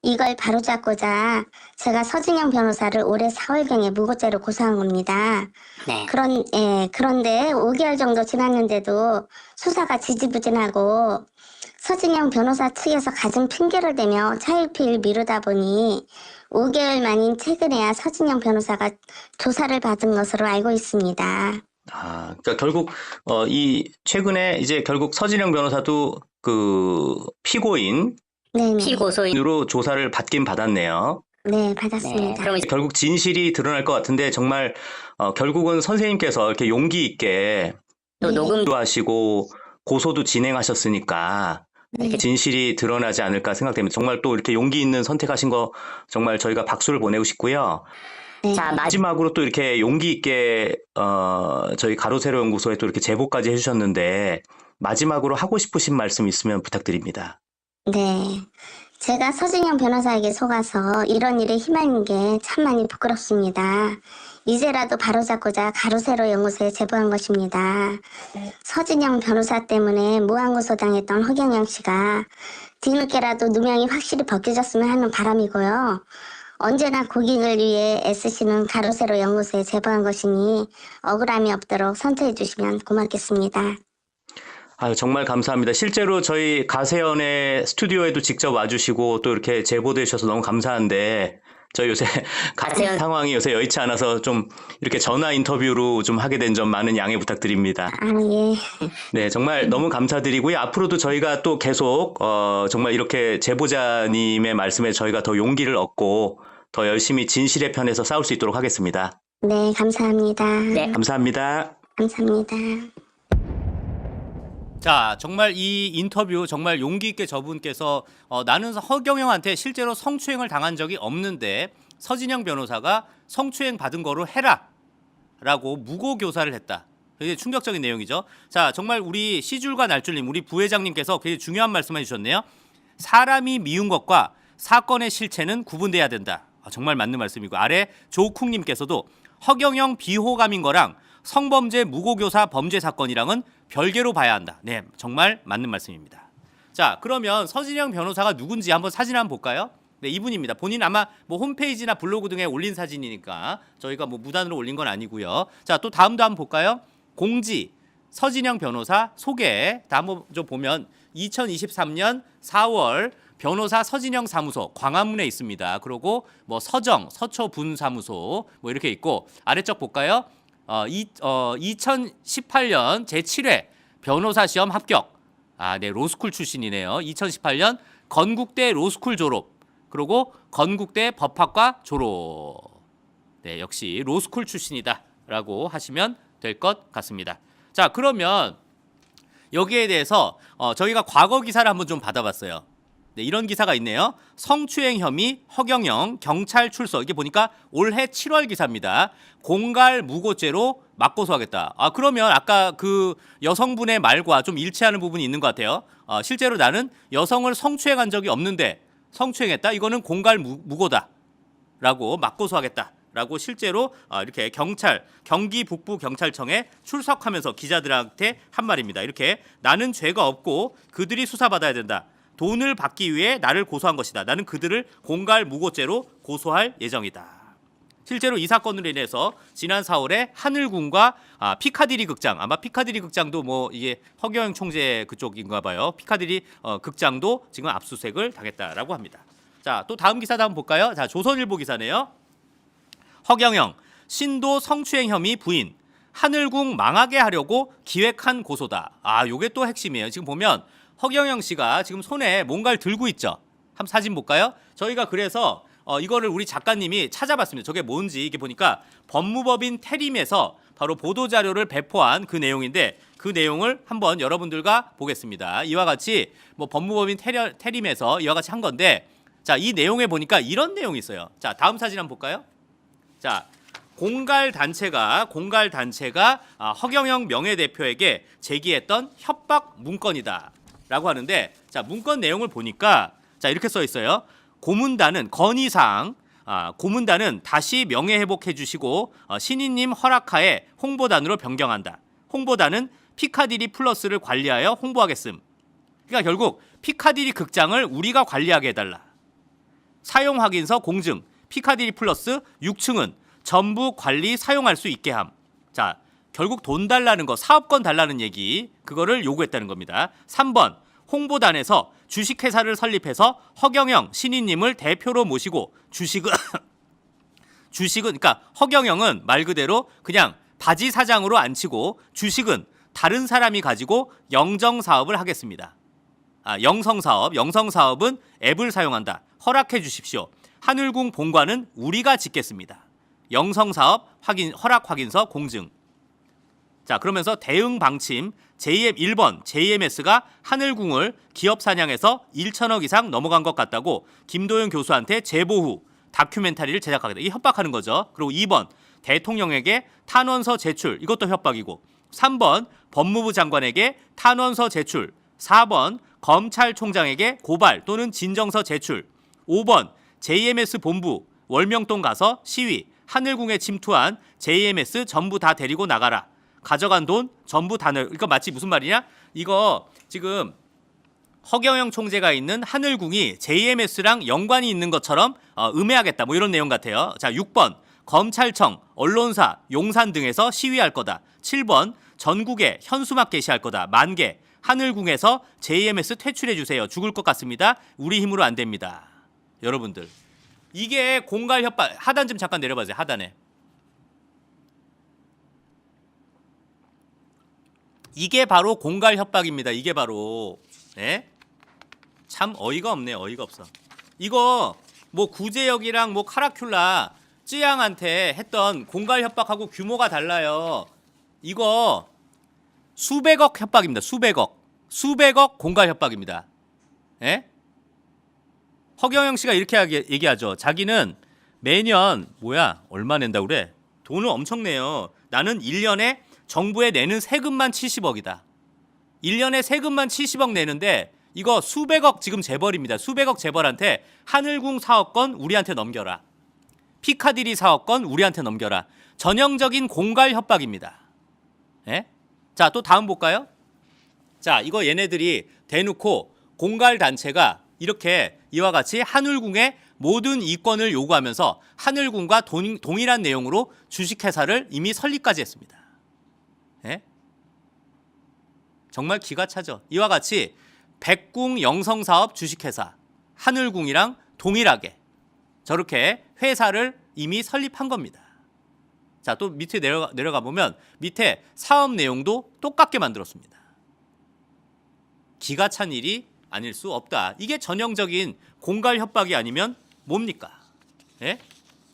이걸 바로잡고자 제가 서진영 변호사를 올해 4월경에 무고죄로 고소한 겁니다. 네. 그런데 5개월 정도 지났는데도 수사가 지지부진하고 서진영 변호사 측에서 가진 핑계를 대며 차일피일 미루다 보니 5개월 만인 최근에야 서진영 변호사가 조사를 받은 것으로 알고 있습니다. 아, 그러니까 결국 이 최근에 이제 결국 서진영 변호사도 그 피고인으로 네네. 피고소인. 조사를 받긴 받았네요. 네, 네. 받았습니다. 그럼 결국 진실이 드러날 것 같은데 정말 결국은 선생님께서 이렇게 용기 있게 또 녹음 도 하시고 고소도 진행하셨으니까 네. 진실이 드러나지 않을까 생각됩니다. 정말 또 이렇게 용기 있는 선택하신 거 정말 저희가 박수를 보내고 싶고요. 자, 마지막으로 또 이렇게 용기 있게 저희 가로세로 연구소에 또 이렇게 제보까지 해주셨는데 마지막으로 하고 싶으신 말씀 있으면 부탁드립니다. 네. 제가 서진영 변호사에게 속아서 이런 일에 휘말린 게 참 많이 부끄럽습니다. 이제라도 바로잡고자 가로세로 연구소에 제보한 것입니다. 서진영 변호사 때문에 무한고소 당했던 허경영 씨가 뒤늦게라도 누명이 확실히 벗겨졌으면 하는 바람이고요. 언제나 고객을 위해 애쓰시는 가로세로 연구소에 제보한 것이니 억울함이 없도록 선처해 주시면 고맙겠습니다. 아유, 정말 감사합니다. 실제로 저희 가세연의 스튜디오에도 직접 와주시고 또 이렇게 제보돼 주셔서 너무 감사한데 저 요새 가세연 상황이 요새 여의치 않아서 좀 이렇게 전화 인터뷰로 좀 하게 된 점 많은 양해 부탁드립니다. 아, 예. 네, 정말 너무 감사드리고요. 앞으로도 저희가 또 계속 정말 이렇게 제보자님의 말씀에 저희가 더 용기를 얻고 더 열심히 진실의 편에서 싸울 수 있도록 하겠습니다. 네, 감사합니다. 네. 감사합니다. 감사합니다. 자, 정말 이 인터뷰 정말 용기 있게 저분께서 나는 허경영한테 실제로 성추행을 당한 적이 없는데 서진영 변호사가 성추행 받은 거로 해라 라고 무고 교사를 했다. 굉장히 충격적인 내용이죠. 자, 정말 우리 시줄과 날줄님, 우리 부회장님께서 굉장히 중요한 말씀 해주셨네요. 사람이 미운 것과 사건의 실체는 구분돼야 된다. 정말 맞는 말씀이고, 아래 조쿵님께서도 허경영 비호감인 거랑 성범죄 무고교사 범죄 사건이랑은 별개로 봐야 한다. 네, 정말 맞는 말씀입니다. 자, 그러면 서진영 변호사가 누군지 한번 사진 한번 볼까요? 네, 이분입니다. 본인 아마 뭐 홈페이지나 블로그 등에 올린 사진이니까 저희가 뭐 무단으로 올린 건 아니고요. 자, 또 다음도 한번 볼까요? 공지 서진영 변호사 소개. 다음 좀 보면 2023년 4월 변호사 서진영 사무소 광화문에 있습니다. 그리고 뭐 서정 서초분 사무소 뭐 이렇게 있고, 아래쪽 볼까요? 2018년 제7회 변호사 시험 합격. 아, 네, 로스쿨 출신이네요. 2018년 건국대 로스쿨 졸업. 그리고 건국대 법학과 졸업. 네, 역시 로스쿨 출신이다라고 하시면 될 것 같습니다. 자, 그러면 여기에 대해서 저희가 과거 기사를 한번 좀 받아봤어요. 네, 이런 기사가 있네요. 성추행 혐의 허경영 경찰 출석. 이게 보니까 올해 7월 기사입니다. 공갈 무고죄로 맞고소하겠다. 아, 그러면 아까 그 여성분의 말과 좀 일치하는 부분이 있는 것 같아요. 실제로 나는 여성을 성추행한 적이 없는데 성추행했다. 이거는 공갈 무고다라고 맞고소하겠다라고 실제로 이렇게 경기 북부 경찰청에 출석하면서 기자들한테 한 말입니다. 이렇게 나는 죄가 없고 그들이 수사받아야 된다. 돈을 받기 위해 나를 고소한 것이다. 나는 그들을 공갈 무고죄로 고소할 예정이다. 실제로 이 사건으로 인해서 지난 4월에 하늘군과 피카디리 극장, 아마 피카디리 극장도 뭐 이게 허경영 총재 그쪽인가 봐요. 피카디리 극장도 지금 압수수색을 당했다라고 합니다. 자, 또 다음 기사도 한번 볼까요? 자, 조선일보 기사네요. 허경영 신도 성추행 혐의 부인, 하늘궁 망하게 하려고 기획한 고소다. 아, 요게 또 핵심이에요. 지금 보면 허경영 씨가 지금 손에 뭔가를 들고 있죠. 한번 사진 볼까요? 저희가 그래서 이거를 우리 작가님이 찾아봤습니다. 저게 뭔지. 이게 보니까 법무법인 태림에서 바로 보도자료를 배포한 그 내용인데 그 내용을 한번 여러분들과 보겠습니다. 이와 같이 뭐 법무법인 태림에서 이와 같이 한 건데, 자, 이 내용에 보니까 이런 내용이 있어요. 자, 다음 사진 한번 볼까요? 자, 공갈 단체가 허경영 명예대표에게 제기했던 협박 문건이다 라고 하는데, 자, 문건 내용을 보니까 자, 이렇게 써 있어요. 고문단은 건의사항, 고문단은 다시 명예회복해 주시고 신인님 허락하에 홍보단으로 변경한다. 홍보단은 피카디리 플러스를 관리하여 홍보하겠음. 그러니까 결국 피카디리 극장을 우리가 관리하게 해달라. 사용 확인서 공증, 피카디리 플러스 6층은 전부 관리 사용할 수 있게 함. 자, 결국 돈 달라는 거, 사업권 달라는 얘기, 그거를 요구했다는 겁니다. 3번, 홍보단에서 주식회사를 설립해서 허경영 신인님을 대표로 모시고 주식은 그러니까 허경영은 말 그대로 그냥 바지 사장으로 앉히고 주식은 다른 사람이 가지고 영정사업을 하겠습니다. 영성사업은 앱을 사용한다. 허락해 주십시오. 하늘궁 본관은 우리가 짓겠습니다. 영성사업 허락 확인서 공증. 자, 그러면서 대응 방침 JM1번 JMS가 하늘궁을 기업 사냥해서 1천억 이상 넘어간 것 같다고 김도영 교수한테 제보 후 다큐멘터리를 제작하겠다. 이게 협박하는 거죠. 그리고 2번 대통령에게 탄원서 제출. 이것도 협박이고. 3번 법무부 장관에게 탄원서 제출. 4번 검찰총장에게 고발 또는 진정서 제출. 5번 JMS 본부 월명동 가서 시위. 하늘궁에 침투한 JMS 전부 다 데리고 나가라. 가져간 돈 전부 다 넣어. 이거 마치 무슨 말이냐? 이거 지금 허경영 총재가 있는 하늘궁이 JMS랑 연관이 있는 것처럼 음해하겠다. 뭐 이런 내용 같아요. 자, 6번 검찰청, 언론사, 용산 등에서 시위할 거다. 7번 전국에 현수막 게시할 거다. 10,000개. 하늘궁에서 JMS 퇴출해 주세요. 죽을 것 같습니다. 우리 힘으로 안 됩니다. 여러분들. 이게 공갈 협박. 하단 좀 잠깐 내려봐주세요. 하단에. 이게 바로 공갈 협박입니다. 이게 바로. 네? 참 어이가 없네. 어이가 없어. 이거 뭐 구제역이랑 뭐 카라큘라 쯔양한테 했던 공갈 협박하고 규모가 달라요. 이거 수백억 협박입니다. 수백억 공갈 협박입니다. 예? 허경영 씨가 이렇게 얘기하죠. 자기는 매년 얼마 낸다고 그래? 돈을 엄청 내요. 나는 1년에 정부에 내는 세금만 70억이다. 1년에 세금만 70억 내는데 이거 수백억 지금 재벌입니다. 수백억 재벌한테 하늘궁 사업권 우리한테 넘겨라. 피카디리 사업권 우리한테 넘겨라. 전형적인 공갈 협박입니다. 예? 자, 또 다음 볼까요? 자, 이거 얘네들이 대놓고 공갈 단체가 이렇게 이와 같이 하늘궁의 모든 이권을 요구하면서 하늘궁과 동일한 내용으로 주식회사를 이미 설립까지 했습니다. 예? 정말 기가 차죠. 이와 같이 백궁 영성사업 주식회사 하늘궁이랑 동일하게 저렇게 회사를 이미 설립한 겁니다. 자, 또 밑에 내려가 보면 밑에 사업 내용도 똑같게 만들었습니다. 기가 찬 일이 아닐 수 없다. 이게 전형적인 공갈 협박이 아니면 뭡니까? 예?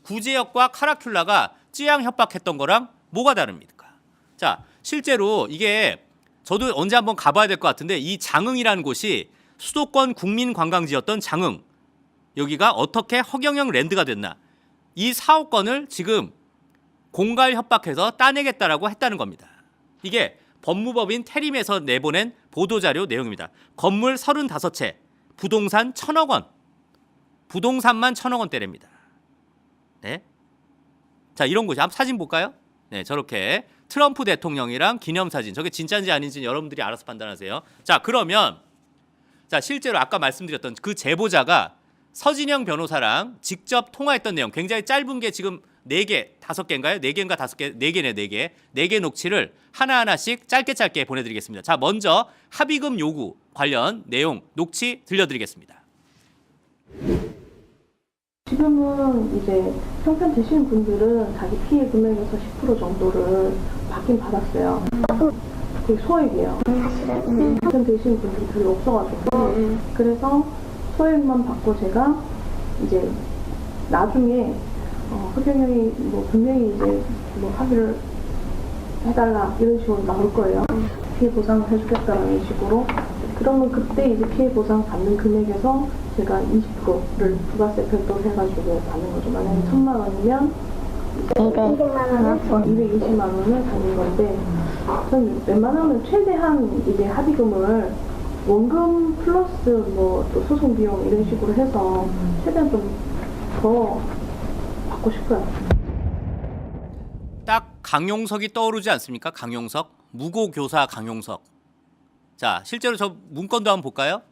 구제역과 카라큘라가 쯔양 협박했던 거랑 뭐가 다릅니까? 자, 실제로 이게 저도 언제 한번 가봐야 될 것 같은데 이 장흥이라는 곳이 수도권 국민관광지였던 장흥, 여기가 어떻게 허경영 랜드가 됐나? 이 사업권을 지금 공갈 협박해서 따내겠다라고 했다는 겁니다. 이게 법무법인 태림에서 내보낸 보도자료 내용입니다. 건물 35채, 부동산 1,000억 원. 부동산만 1,000억 원대랍니다. 네? 자, 이런 곳이 한번 사진 볼까요? 네, 저렇게 트럼프 대통령이랑 기념사진. 저게 진짜인지 아닌지 여러분들이 알아서 판단하세요. 자, 그러면 자, 실제로 아까 말씀드렸던 그 제보자가 서진영 변호사랑 직접 통화했던 내용 굉장히 짧은 게 지금 4개, 5개인가요? 4개인가 5개? 4개네, 4개. 4개 녹취를 하나하나씩 짧게 보내드리겠습니다. 자, 먼저 합의금 요구 관련 내용 녹취 들려드리겠습니다. 지금은 이제 형편 되시는 분들은 자기 피해 금액에서 10% 정도를 받긴 받았어요. 그게 소액이에요. 형편 되시는 분들이 별로 없어가지고 그래서 소액만 받고 제가 이제 나중에 허경영이 뭐 분명히 이제 뭐 합의를 해달라 이런 식으로 나올 거예요. 피해 보상을 해주겠다는 식으로. 그러면 그때 이제 피해 보상 받는 금액에서 제가 20%를 부가세 별도로 해가지고 받는 거죠. 만약에 1,000만 원이면 220만 원을 받는 건데, 전 웬만하면 최대한 이제 합의금을 원금 플러스 뭐 또 소송 비용 이런 식으로 해서 최대한 좀 더 받고 싶어요. 딱 강용석이 떠오르지 않습니까? 강용석, 무고교사 강용석. 자, 실제로 저 문건도 한번 볼까요?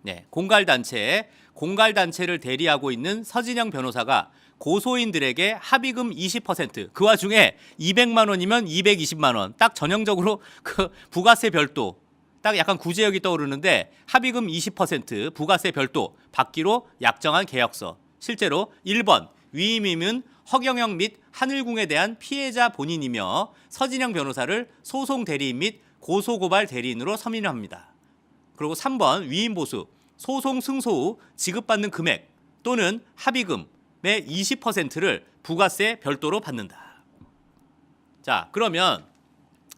네, 공갈단체를 대리하고 있는 서진영 변호사가 고소인들에게 합의금 20%, 그 와중에 200만 원이면 220만 원, 딱 전형적으로 그 부가세 별도, 딱 약간 구제역이 떠오르는데 합의금 20%, 부가세 별도 받기로 약정한 계약서. 실제로 1번 위임임은 허경영 및 하늘궁에 대한 피해자 본인이며 서진영 변호사를 소송 대리인 및 고소고발 대리인으로 서민합니다. 그리고 3번 위임보수, 소송 승소 후 지급받는 금액 또는 합의금의 20%를 부가세 별도로 받는다. 자, 그러면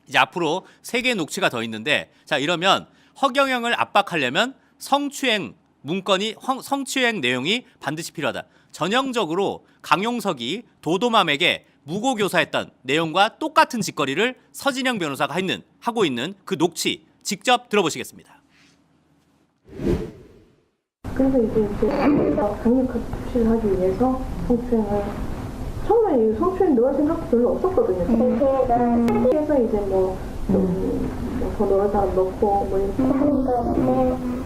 이제 앞으로 3개의 녹취가 더 있는데, 자, 이러면 허경영을 압박하려면 성추행 문건이 성추행 내용이 반드시 필요하다. 전형적으로 강용석이 도도맘에게 무고교사했던 내용과 똑같은 짓거리를 서진영 변호사가 하고 있는 그 녹취 직접 들어보시겠습니다. 그래서 이제 강력하게 조치를 하기 위해서 성추행을 처음에 이 성추행 넣을 생각도 별로 없었거든요. 그래서 이제 더 넣을 사람 넣고 뭐 이렇게 하는데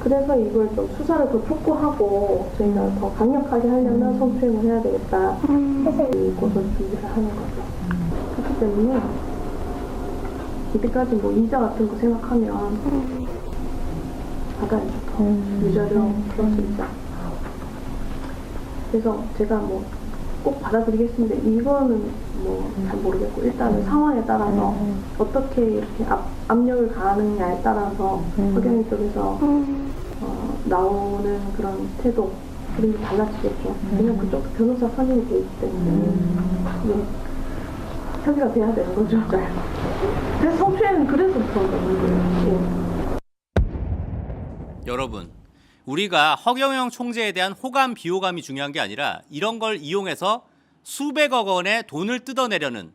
그래서 이걸 좀 수사를 더 촉구하고 저희가 더 강력하게 하려면 성추행을 해야 되겠다. 그래서 이 고소 준비를 하는 거죠. 그렇기 때문에 이때까지 뭐 이자 같은 거 생각하면 받아야죠. 유자료 플러스 이자. 그래서 제가 뭐 꼭 받아들이겠습니다. 이거는 뭐 잘 모르겠고 일단은 상황에 따라서 어떻게 이렇게 압력을 가하느냐에 따라서 허경영 쪽에서 나오는 그런 태도 그런 게 달라지겠죠. 왜냐면 그쪽도 변호사 선임이 돼 있기 때문에 이게 협의가 돼야 되는 거죠. 그래서 성추행은 그래서 그런 거예요. 여러분, 우리가 허경영 총재에 대한 호감 비호감이 중요한 게 아니라 이런 걸 이용해서 수백억 원의 돈을 뜯어내려는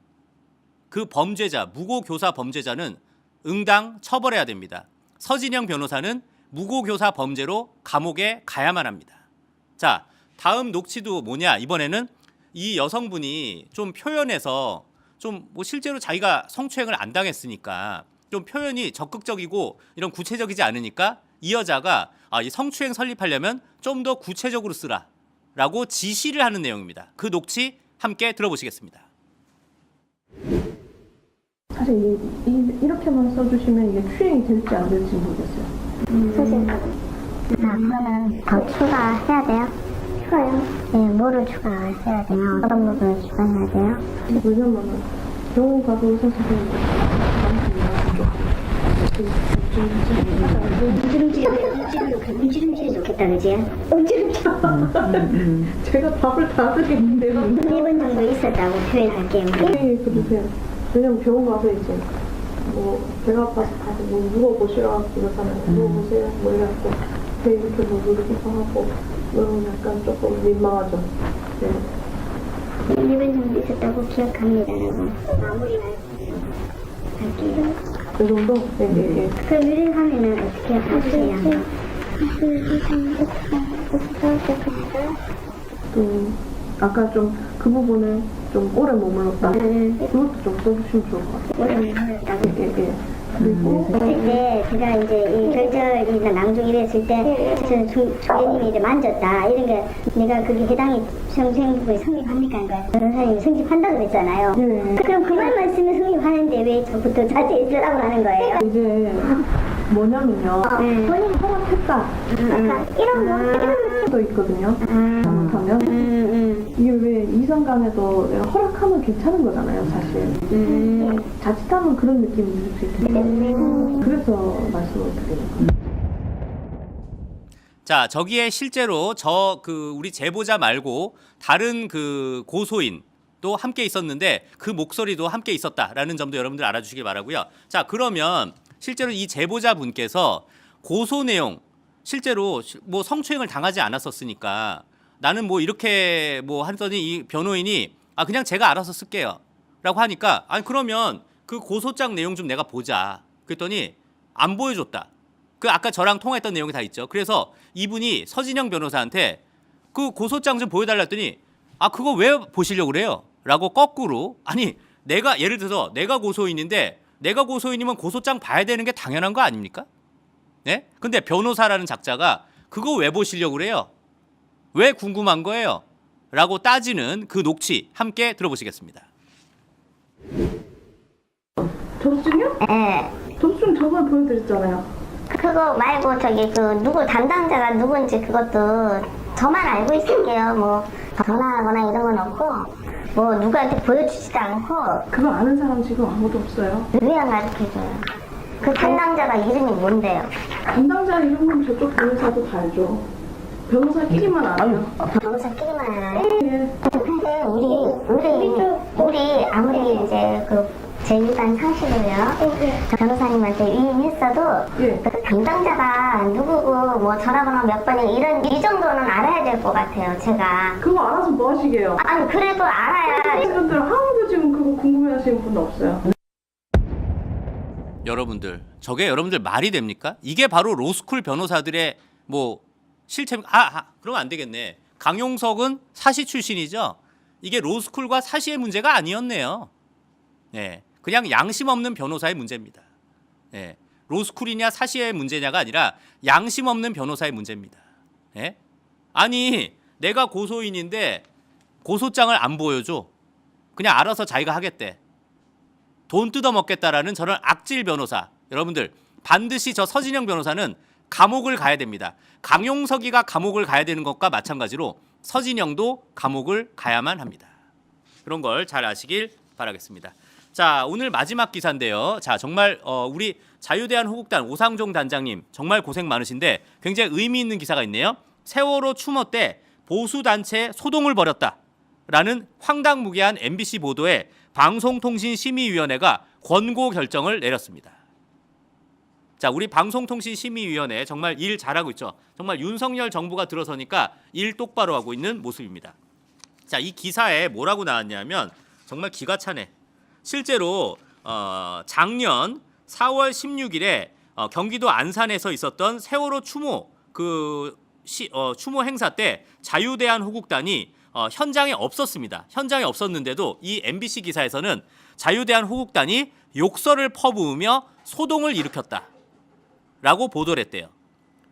그 범죄자, 무고교사 범죄자는 응당 처벌해야 됩니다. 서진영 변호사는 무고교사 범죄로 감옥에 가야만 합니다. 자, 다음 녹취도 뭐냐? 이번에는 이 여성분이 좀 표현해서 좀 뭐 실제로 자기가 성추행을 안 당했으니까 좀 표현이 적극적이고 이런 구체적이지 않으니까 이 여자가 이 성추행 설립하려면 좀 더 구체적으로 쓰라라고 지시를 하는 내용입니다. 그 녹취 함께 들어보시겠습니다. 사실 이렇게만 써주시면 이게 추행이 될지 안 될지 모르겠어요. 그러면 더 추가해야 돼요? 추가요? 네, 뭐를 추가해야 돼요? 어떤 부분을 추가해야 돼요? 왜냐면은 병원 가서 의사 선생님이 움찔움찔이 좋겠다, 그지? 제가 밥을 다 드리는데 1분 정도 있었다고 표현할게요. 네, 그러세요. 왜냐면 병원 가서 이제 뭐 배가 아파서 가서 뭐 누워보시라고 그러잖아요. 누워보세요. 뭐 이래갖고 배 이렇게 뭐 누르기도 하고 그러면 약간 조금 민망하죠. 네. 1분 정도 있었다고 기억합니다라고 마무리할 할게요. 그 정도? 네. 그럼 유리하면은 어떻게 하세요? 아까 좀 그 부분을 좀 오래 머물렀다. 그것도 좀 써주시면 좋을 것 같아요. 오래 머물렀다고? 예. 그리고 그때 제가 이제 이 결절이나 낭중 이랬을 때 저는 총재님이 이제 만졌다 이런 게 내가 그게 해당이 성추행부에 성립합니까? 그러니까 변호사님이 성립한다고 그랬잖아요. 네. 그럼 그 말만 쓰면 성립하는데 왜 저부터 자제해 주라고 하는 거예요? 이제 뭐냐면요. 본인 허락했다. 이런 것도 있거든요. 잘못하면. 이게 왜 이성간에도 내가 허락하면 괜찮은 거잖아요, 사실. 자칫하면 그런 느낌이 들 수 있기 때문에. 그래서 말씀을 드리는 거예요. 자, 저기에 실제로 우리 제보자 말고 다른 그 고소인 또 함께 있었는데 그 목소리도 함께 있었다라는 점도 여러분들 알아주시기 바라고요. 자, 그러면 실제로 이 제보자분께서 고소 내용 실제로 뭐 성추행을 당하지 않았었으니까 나는 뭐 이렇게 뭐 하더니 이 변호인이 그냥 제가 알아서 쓸게요 라고 하니까 아니 그러면 그 고소장 내용 좀 내가 보자 그랬더니 안 보여줬다. 그 아까 저랑 통화했던 내용이 다 있죠. 그래서 이분이 서진영 변호사한테 그 고소장 좀 보여달라 했더니 아 그거 왜 보시려고 그래요? 라고 거꾸로 아니 내가 예를 들어서 내가 고소인인데 내가 고소인이면 고소장 봐야 되는 게 당연한 거 아닙니까? 네? 근데 변호사라는 작자가 그거 왜 보시려고 그래요? 왜 궁금한 거예요? 라고 따지는 그 녹취 함께 들어보시겠습니다. 접수증이요? 예. 접수증 저번에 보여드렸잖아요. 그거 말고 저기 그 누구 담당자가 누군지 그것도 저만 알고 있을게요. 뭐 전화하거나 이런 건 없고 뭐 누구한테 보여주지도 않고 그거 아는 사람 지금 아무도 없어요. 왜 안 가르쳐줘요? 그 담당자가 이름이 뭔데요? 담당자 이름은 저쪽 변호사도 다 알죠. 변호사끼리만 알아요. 변호사끼리만 알아요? 예. 근데 우리 아무리 이제 그 제2반 상식으로요. 변호사님한테 위임했어도 예. 그 담당자가 누구고 뭐 전화번호 몇 번이 이 정도는 알아야 될 것 같아요. 제가. 그거 알아서 뭐 하시게요? 아니 그래도 알아야. 분들 아무도 지금 그거 궁금해하시는 분 없어요. 여러분들 저게 여러분들 말이 됩니까? 이게 바로 로스쿨 변호사들의 뭐 실체. 그러면 안 되겠네. 강용석은 사시 출신이죠. 이게 로스쿨과 사시의 문제가 아니었네요. 예, 그냥 양심 없는 변호사의 문제입니다. 예, 로스쿨이냐 사시의 문제냐가 아니라 양심 없는 변호사의 문제입니다. 예? 아니 내가 고소인인데 고소장을 안 보여줘. 그냥 알아서 자기가 하겠대. 돈 뜯어먹겠다라는 저런 악질 변호사. 여러분들 반드시 저 서진영 변호사는 감옥을 가야 됩니다. 강용석이가 감옥을 가야 되는 것과 마찬가지로 서진영도 감옥을 가야만 합니다. 그런 걸 잘 아시길 바라겠습니다. 자, 오늘 마지막 기사인데요. 자, 정말 우리 자유대한호국단 오상종 단장님 정말 고생 많으신데 굉장히 의미 있는 기사가 있네요. 세월호 추모 때 보수단체 소동을 벌였다라는 황당무계한 MBC 보도에 방송통신심의위원회가 권고 결정을 내렸습니다. 자, 우리 방송통신심의위원회 정말 일 잘하고 있죠. 정말 윤석열 정부가 들어서니까 일 똑바로 하고 있는 모습입니다. 자, 이 기사에 뭐라고 나왔냐면 정말 기가 차네. 실제로 작년 4월 16일에 경기도 안산에서 있었던 세월호 추모 추모 행사 때 자유대한호국단이 현장에 없었습니다. 현장에 없었는데도 이 MBC 기사에서는 자유대한호국단이 욕설을 퍼부으며 소동을 일으켰다라고 보도를 했대요.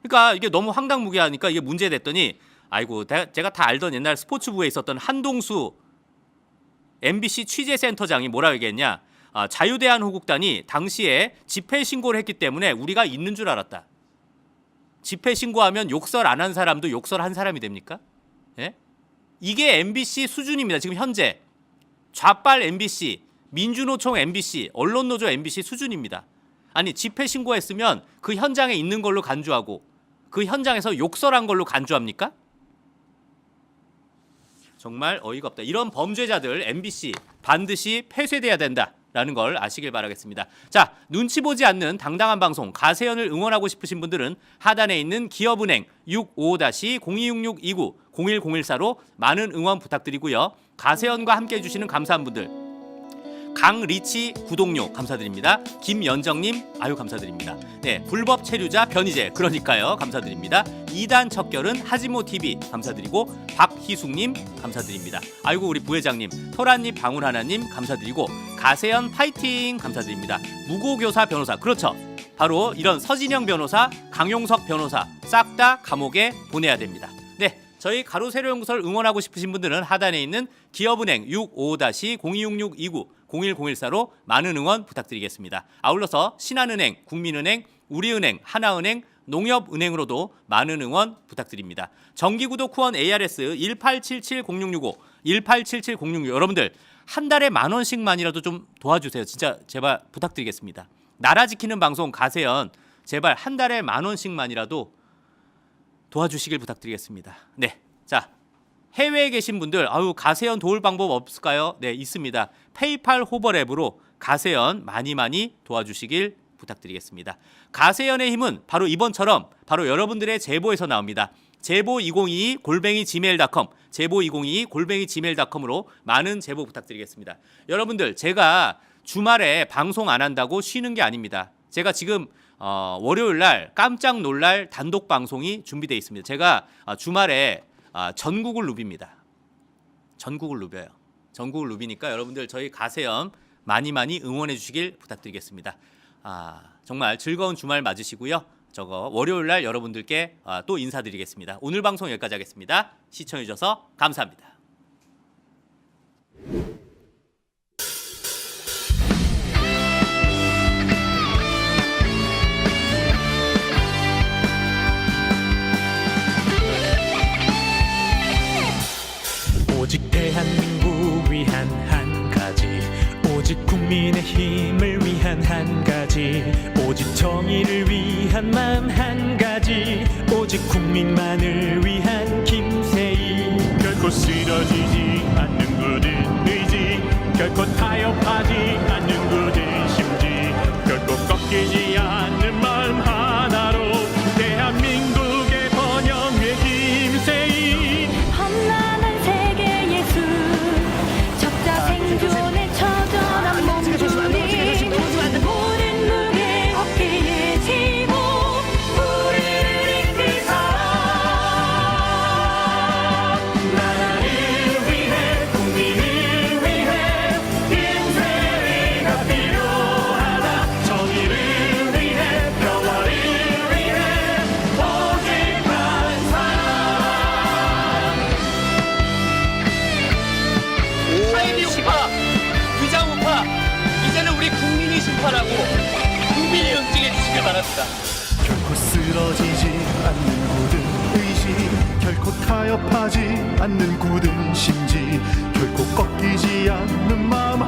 그러니까 이게 너무 황당무계하니까 이게 문제됐더니 아이고 제가 다 알던 옛날 스포츠부에 있었던 한동수 MBC 취재센터장이 뭐라고 얘기했냐. 자유대한호국단이 당시에 집회 신고를 했기 때문에 우리가 있는 줄 알았다. 집회 신고하면 욕설 안 한 사람도 욕설 한 사람이 됩니까? 예? 이게 MBC 수준입니다. 지금 현재 좌빨 MBC, 민주노총 MBC, 언론노조 MBC 수준입니다. 아니 집회 신고했으면 그 현장에 있는 걸로 간주하고 그 현장에서 욕설한 걸로 간주합니까? 정말 어이가 없다. 이런 범죄자들 MBC 반드시 폐쇄돼야 된다라는 걸 아시길 바라겠습니다. 자, 눈치 보지 않는 당당한 방송 가세연을 응원하고 싶으신 분들은 하단에 있는 기업은행 65-026629 01014로 많은 응원 부탁드리고요. 가세연과 함께 해주시는 감사한 분들 강리치 구독료 감사드립니다. 김연정님 아유 감사드립니다. 네, 불법 체류자 변희재 그러니까요 감사드립니다. 2단 척결은 하지모TV 감사드리고 박희숙님 감사드립니다. 아이고 우리 부회장님 토란잎 방울하나님 감사드리고 가세연 파이팅 감사드립니다. 무고교사 변호사 그렇죠. 바로 이런 서진영 변호사 강용석 변호사 싹 다 감옥에 보내야 됩니다. 네. 저희 가로세로연구소를 응원하고 싶으신 분들은 하단에 있는 기업은행 65-026629 01014로 많은 응원 부탁드리겠습니다. 아울러서 신한은행, 국민은행, 우리은행, 하나은행, 농협은행으로도 많은 응원 부탁드립니다. 정기구독 후원 ARS 18770665 18770665 여러분들 한 달에 10,000원씩만이라도 좀 도와주세요. 진짜 제발 부탁드리겠습니다. 나라 지키는 방송 가세연 제발 한 달에 10,000원씩만이라도 도와주시길 부탁드리겠습니다. 네, 자 해외에 계신 분들 아유 가세연 도울 방법 없을까요? 네 있습니다. 페이팔 호벌 앱으로 가세연 많이 도와주시길 부탁드리겠습니다. 가세연의 힘은 바로 이번처럼 바로 여러분들의 제보에서 나옵니다. 제보2022@gmail.com 제보2022@gmail.com으로 많은 제보 부탁드리겠습니다. 여러분들 제가 주말에 방송 안 한다고 쉬는 게 아닙니다. 제가 지금 월요일 날 깜짝 놀랄 단독 방송이 준비되어 있습니다. 제가 주말에 전국을 누빕니다. 전국을 누벼요. 전국을 누비니까 여러분들 저희 가세연 많이 응원해 주시길 부탁드리겠습니다. 정말 즐거운 주말 맞으시고요. 월요일 날 여러분들께 또 인사드리겠습니다. 오늘 방송 여기까지 하겠습니다. 시청해 주셔서 감사합니다. 오직 대한민국 위한 한 가지, 오직 국민의힘을 위한 한 가지, 오직 정의를 위한 마음 한 가지, 오직 국민만을 위한 김세희. 결코 쓰러지지 않는 굳은 의지, 결코 타협하지 않는 굳은 심지, 결코 꺾이지 않는 마음 하나로 대한민국의 번영의 김세희. 험난한 세계 예술 적자 생존의 처절한 몸부림 모든 무게 어깨에 지고 우리를 이끌사 나라를 위해 국민을 위해 김세희가 필요하다. 정의를 위해 평화를 위해 오직 한 사람. 타이미 우파, 위장 우파, 이제는 우리 국민이 심판하고 국민이 응징해 주시길 바랍니다. 결코 쓰러지지 않는 굳은 의지, 결코 타협하지 않는 굳은 심지, 결코 꺾이지 않는 마음